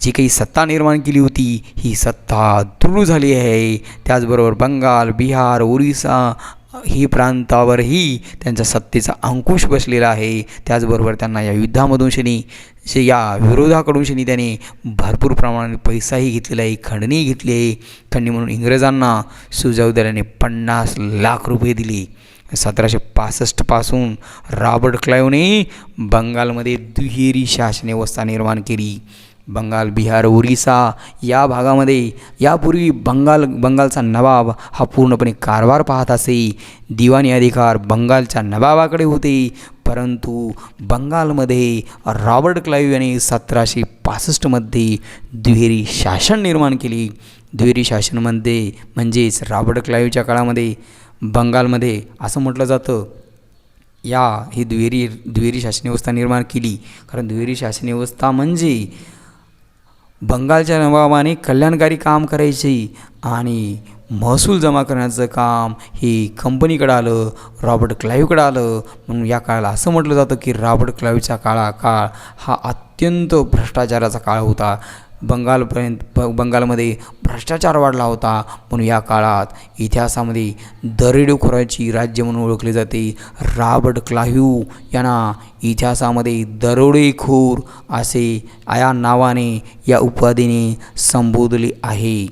जी काही सत्ता निर्माण केली होती ही सत्ता दृढ झाली आहे. त्याचबरोबर बंगाल, बिहार, ओरिसा ही प्रांतावरही त्यांच्या सत्तेचा अंकुश बसलेला आहे. त्याचबरोबर त्यांना या युद्धामधून या विरोधाकडून त्याने भरपूर प्रमाणात पैसाही घेतलेला आहे, खंडणी घेतली आहे. खंडणी म्हणून इंग्रजांना सुजाव दलाने 50 लाख रुपये दिले. 1765 पासून रॉबर्ट क्लाइव्हने बंगालमध्ये दुहेरी शासन व्यवस्था निर्माण केली. बंगाल, बिहार, ओरिसा या भागामध्ये यापूर्वी बंगालचा नवाब हा पूर्णपणे कारभार पाहत असे. दिवाणी अधिकार बंगालच्या नवाबाकडे होते. परंतु बंगालमध्ये रॉबर्ट क्लाइव्ह याने 1765मध्ये दुहेरी शासन निर्माण केले. दुहेरी शासनमध्ये म्हणजेच रॉबर्ट क्लाइव्हच्या काळामध्ये बंगालमध्ये असं म्हटलं जातं ही दुहेरी शासन व्यवस्था निर्माण केली. कारण दुहेरी शासन व्यवस्था म्हणजे बंगालच्या नवाबाने कल्याणकारी काम करायचे आणि महसूल जमा करण्याचं काम हे कंपनीकडे आलं, रॉबर्ट क्लाइव्हकडे आलं. म्हणून या काळाला असं म्हटलं जातं की रॉबर्ट क्लाइव्हचा काळ हा अत्यंत भ्रष्टाचाराचा काळ होता. बंगालमध्ये भ्रष्टाचार वाढला होता. म्हणून या काळात इतिहासामध्ये दरोडेखोराची राज्य म्हणून ओळखले जाते. रॉबर्ट क्लाइव्ह यांना इतिहासामध्ये दरोडेखोर असे या नावाने या उपाधीने संबोधले आहे.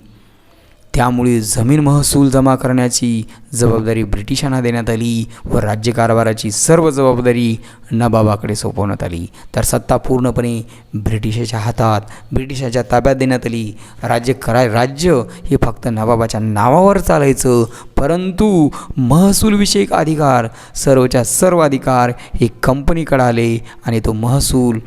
त्यामुळे जमीन महसूल जमा करण्याची जबाबदारी ब्रिटिशांना देण्यात आली व राज्यकारभाराची सर्व जबाबदारी नवाबाकडे सोपवण्यात आली. तर सत्ता पूर्णपणे ब्रिटिशाच्या ताब्यात देण्यात आली. राज्य हे फक्त नवाबाच्या नावावर चालायचं, परंतु महसूलविषयक अधिकार सर्वच्या सर्व अधिकार हे कंपनीकडे आले आणि तो महसूल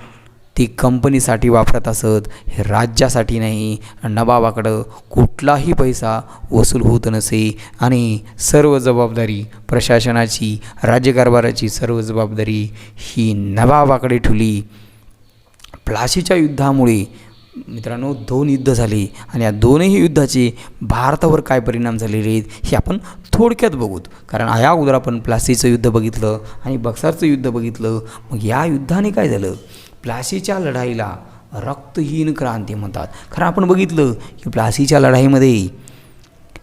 ती कंपनीसाठी वापरत असत, हे राज्यासाठी नाही. नवाबाकडं कुठलाही पैसा वसूल होत नसे आणि सर्व जबाबदारी प्रशासनाची, राज्यकारभाराची सर्व जबाबदारी ही नवाबाकडे ठेवली. प्लासीच्या युद्धामुळे मित्रांनो 2 युद्ध झाली आणि या दोनही युद्धाचे भारतावर काय परिणाम झालेले आहेत हे आपण थोडक्यात बघूत. कारण या अगोदर आपण प्लासीचं युद्ध बघितलं आणि बक्सारचं युद्ध बघितलं. मग या युद्धाने काय झालं? प्लासीच्या लढाईला रक्तहीन क्रांती म्हणतात. खरं आपण बघितलं की प्लासीच्या लढाईमध्ये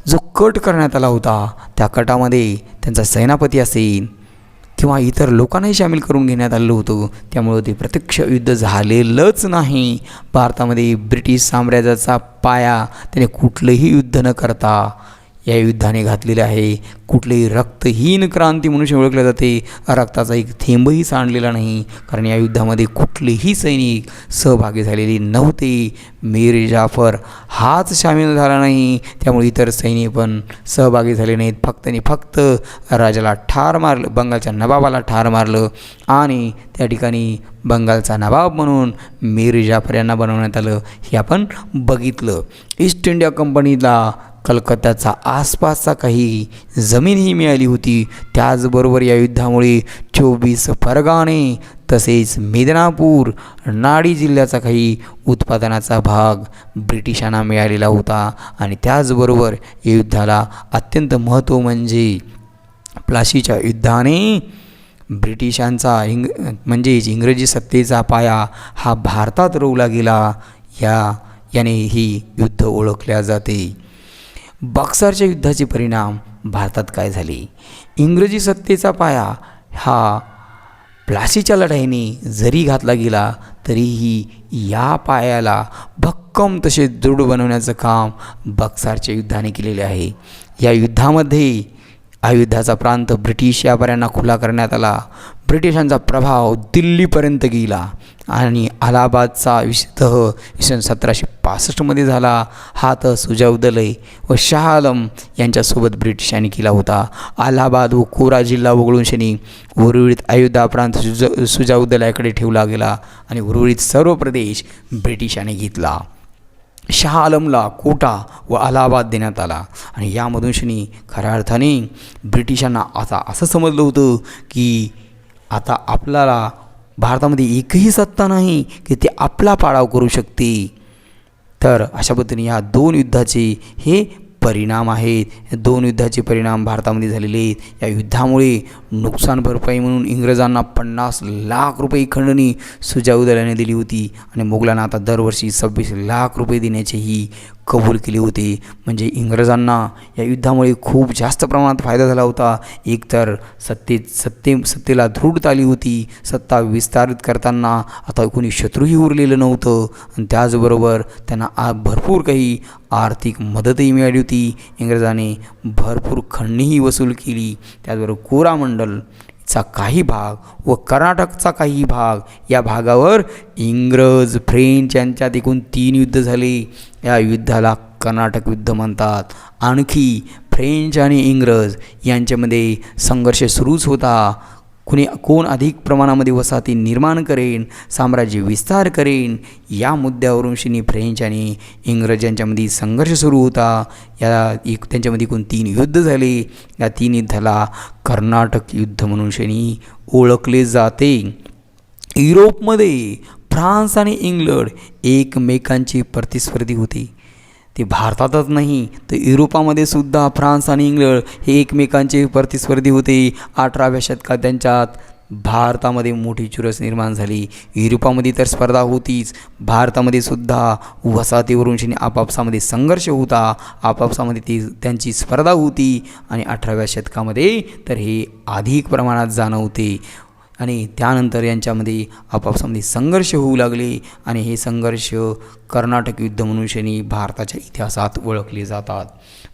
जो कट करण्यात आला होता त्या कटामध्ये त्यांचा सेनापती असेल किंवा इतर लोकांनाही सामील करून घेण्यात आलं होतं. त्यामुळं ते प्रत्यक्ष युद्ध झालेलंच नाही. भारतामध्ये ब्रिटिश साम्राज्याचा पाया त्याने कुठलंही युद्ध न करता या युद्धाने घातलेले आहे. कुठलीही रक्तहीन क्रांती म्हणून ओळखले जाते. रक्ताचा एक थेंबही सांडलेला नाही, कारण या युद्धामध्ये कुठलेही सैनिक सहभागी झालेले नव्हते. मीर जाफर हाच सामील झाला नाही, त्यामुळे इतर सैनिक पण सहभागी झाले नाहीत. फक्त राजाला ठार मारलं, बंगालच्या नवाबाला ठार मारलं आणि त्या ठिकाणी बंगालचा नवाब म्हणून मीर जाफर यांना बनवण्यात आलं. हे आपण बघितलं. ईस्ट इंडिया कंपनीला कलकत्त्याचा आसपासचा काही जमीनही मिळाली होती. त्याचबरोबर या युद्धामुळे 24 परगाणे तसेच मिदनापूर नाडी जिल्ह्याचा काही उत्पादनाचा भाग ब्रिटिशांना मिळालेला होता. आणि त्याचबरोबर या युद्धाला अत्यंत महत्त्व म्हणजे प्लासीच्या युद्धाने ब्रिटिशांचा म्हणजेच इंग्रजी सत्तेचा पाया हा भारतात रोवला गेला. याने ही युद्ध ओळखल्या जाते. बक्सरच्या युद्धाचे परिणाम भारतात काय झाले? इंग्रजी सत्तेचा पाया हा प्लासीच्या लढाईने जरी घातला गेला तरीही या पायाला भक्कम तसे दृढ बनवण्याचं काम बक्सरच्या युद्धाने केलेले आहे. या युद्धामध्ये अयोध्याचा प्रांत ब्रिटिश व्यापाऱ्यांना खुला करण्यात आला. ब्रिटिशांचा प्रभाव दिल्लीपर्यंत गेला आणि अलाहाबादचा तह 1765 झाला. हा तह सुजाउद्दौला व शाह आलम यांच्यासोबत ब्रिटिशांनी केला होता. अलाहाबाद व कोरा जिल्हा वगळून उर्वरित अयोध्या प्रांत सुजाउद्दौलाकडे ठेवला गेला आणि उर्वरित सर्व प्रदेश ब्रिटिशांनी घेतला. शाह आलमला कोटा व अलाहाबाद देण्यात आला. आणि यामधून खऱ्या अर्थाने ब्रिटिशांना आता असं समजलं होतं की आता आपल्याला भारतामध्ये एकही सत्ता नाही की ते आपला पाडाव करू शकते. तर अशा पद्धतीने या दोन युद्धाचे हे परिणाम आहेत. या दोन युद्धाचे परिणाम भारतामध्ये झालेले आहेत. या युद्धामुळे नुकसान भरपाई म्हणून इंग्रजांना 50 लाख रुपये खंडणी सुजाउद्दौलाने दिली होती आणि मोगलांना आता दरवर्षी 26 लाख रुपये देण्याचेही कबूल केले होते. म्हणजे इंग्रजांना या युद्धामुळे खूप जास्त प्रमाणात फायदा झाला होता. एकतर सत्तेला दृढता आली होती. सत्ता विस्तारित करताना आता कोणी शत्रूही उरलेलं नव्हतं आणि त्याचबरोबर त्यांना भरपूर काही आर्थिक मदतही मिळाली होती. इंग्रजाने भरपूर खंडणीही वसूल केली. त्याचबरोबर कोरामंडलचा काही भाग व कर्नाटकचा काही भाग या भागावर इंग्रज फ्रेंच यांच्यात एकूण 3 युद्ध झाले. या युद्धाला कर्नाटक युद्ध म्हणतात. आणखी फ्रेंच आणि इंग्रज यांच्यामध्ये संघर्ष सुरूच होता. कोण अधिक प्रमाणामध्ये वसाहती निर्माण करेन, साम्राज्य विस्तार करेन, या मुद्द्यावरून फ्रेंच आणि इंग्रज यांच्यामध्ये संघर्ष सुरू होता. त्यांच्यामध्ये एकूण 3 युद्ध झाले. या 3 युद्धाला कर्नाटक युद्ध म्हणून ओळखले जाते. युरोपमध्ये फ्रान्स आणि इंग्लंड एकमेकांची प्रतिस्पर्धी होते. ते भारतातच नाही तर युरोपामध्ये सुद्धा फ्रान्स आणि इंग्लंड हे एकमेकांचे प्रतिस्पर्धी होते. 18व्या शतकात त्यांच्यात भारतामध्ये मोठी चुरस निर्माण झाली. युरोपामध्ये तर स्पर्धा होतीच, भारतामध्ये सुद्धा वसाहतीवरून आपापसामध्ये संघर्ष होता. आपापसामध्ये त्यांची स्पर्धा होती आणि 18व्या शतकामध्ये तर हे अधिक प्रमाणात जाणवते. आणि त्यानंतर यांच्यामध्ये आपापसामध्ये संघर्ष होऊ लागले आणि हे संघर्ष कर्नाटक युद्ध म्हणून भारताच्या इतिहासात ओळखले जातात.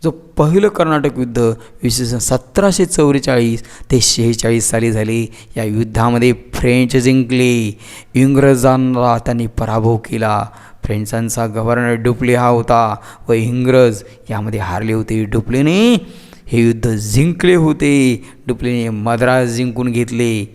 जो पहिलं कर्नाटक युद्ध 1744 ते 46 साली झाले. या युद्धामध्ये फ्रेंच जिंकले. इंग्रजांना त्यांनी पराभव केला. फ्रेंचांचा गव्हर्नर डुप्ले हा होता व इंग्रज यामध्ये हारले होते. डुप्लेने हे युद्ध जिंकले होते. डुप्लेने मद्रास जिंकून घेतले.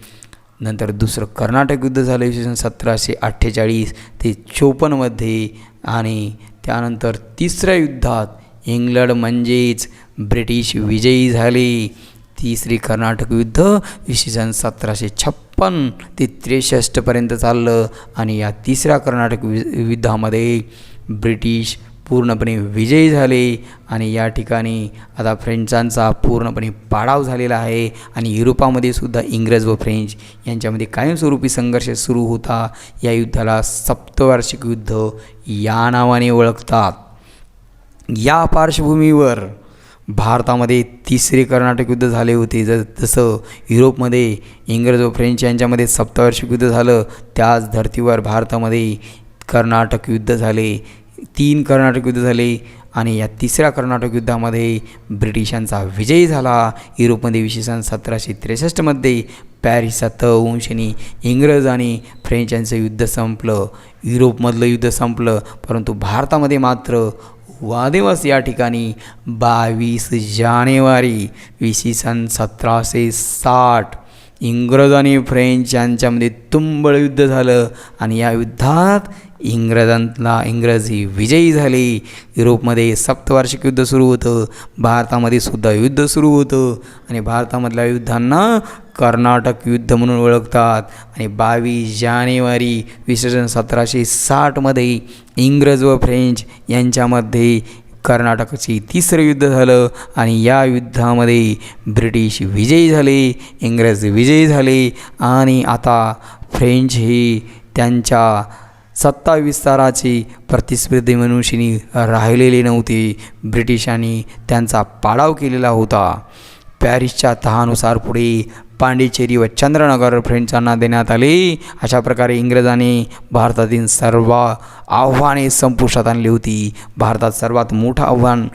नंतर दुसरं कर्नाटक युद्ध झालं 1748 ते 54 आणि त्यानंतर तिसऱ्या युद्धात इंग्लंड म्हणजेच ब्रिटिश विजयी झाले. तिसरी कर्नाटक युद्ध 1756 ते 63 चाललं आणि या तिसऱ्या कर्नाटक युद्धामध्ये ब्रिटिश पूर्णपणे विजयी झाले आणि या ठिकाणी आता फ्रेंचांचा पूर्णपणे पाडाव झालेला आहे. आणि युरोपामध्ये सुद्धा इंग्रज व फ्रेंच यांच्यामध्ये कायमस्वरूपी संघर्ष सुरू होता. या युद्धाला सप्तवार्षिक युद्ध या नावाने ओळखतात. या पार्श्वभूमीवर भारतामध्ये तिसरे कर्नाटक युद्ध झाले होते. जसं युरोपमध्ये इंग्रज व फ्रेंच यांच्यामध्ये सप्तवार्षिक युद्ध झालं, त्याच धर्तीवर भारतामध्ये कर्नाटक युद्ध झाले. 3 कर्नाटक युद्ध झाले आणि या तिसऱ्या कर्नाटक युद्धामध्ये ब्रिटिशांचा विजय झाला. युरोपमध्ये 1763 पॅरिसचा तह होऊन इंग्रज आणि फ्रेंच यांचं युद्ध संपलं. युरोपमधलं युद्ध संपलं, परंतु भारतामध्ये मात्र वादेवास या ठिकाणी 22 जानेवारी 1760 इंग्रज आणि फ्रेंच यांच्यामध्ये तुंबळ युद्ध झालं आणि या युद्धात इंग्रजी विजयी झाले. युरोपमध्ये सप्तवार्षिक युद्ध सुरू होतं. भारतामध्ये सुद्धा युद्ध सुरू होतं आणि भारतामधल्या युद्धांना कर्नाटक युद्ध म्हणून ओळखतात. आणि 22 जानेवारी 1760मध्ये इंग्रज व फ्रेंच यांच्यामध्ये कर्नाटकाचे तिसरं युद्ध झालं आणि या युद्धामध्ये ब्रिटिश विजयी झाले, इंग्रज विजयी झाले आणि आता फ्रेंच हे त्यांच्या सत्ता विस्ताराचे प्रतिस्पर्धी मनुष्यनी राहिलेले नव्हते. ब्रिटिशांनी त्यांचा पाडाव केलेला होता. पॅरिसच्या तहानुसार पुढे पांडिचेरी व चंद्रनगर फ्रेंचांना देण्यात आले. अशा प्रकारे इंग्रजांनी भारतातील सर्व आव्हाने संपुष्टात आणली होती. भारतात सर्वात मोठं आव्हान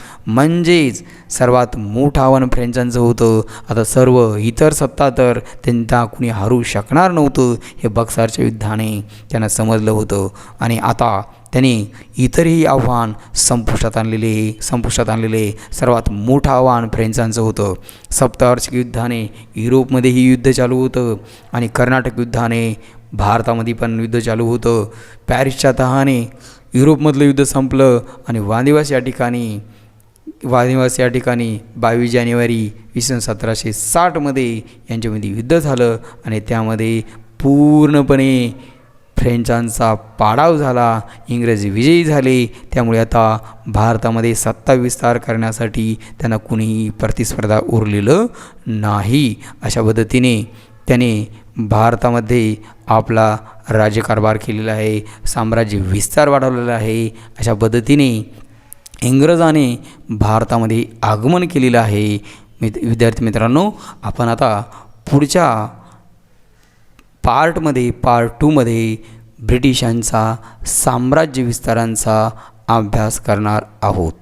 फ्रेंचांचं होतं. आता सर्व इतर सत्ता तर त्यांना कुणी हरू शकणार नव्हतं हे बक्सरच्या युद्धाने त्यांना समजलं होतं आणि आता त्याने इतरही आव्हान संपुष्टात आणलेले सर्वात मोठं आव्हान फ्रेंचांचं होतं. सप्तवार्षिक युद्धाने युरोपमध्येही युद्ध चालू होतं आणि कर्नाटक युद्धाने भारतामध्ये पण युद्ध चालू होतं. पॅरिसच्या तहाने युरोपमधलं युद्ध संपलं आणि वादिवास या ठिकाणी 22 जानेवारी 1760मध्ये यांच्यामध्ये युद्ध झालं आणि त्यामध्ये पूर्णपणे फ्रेंचांचा पाडाव झाला. इंग्रजी विजयी झाले. त्यामुळे आता भारतामध्ये सत्ता विस्तार करण्यासाठी त्यांना कुणीही प्रतिस्पर्धा उरलेलं नाही. अशा पद्धतीने त्याने भारतामध्ये आपला राज्यकारभार केलेला आहे, साम्राज्य विस्तार वाढवलेला आहे. अशा पद्धतीने इंग्रजाने भारतामध्ये आगमन केलेलं आहे. विद्यार्थी मित्रांनो, आपण आता पुढच्या पार्ट 2मध्ये ब्रिटिशांचा साम्राज्य विस्तारांचा अभ्यास करणार आहोत.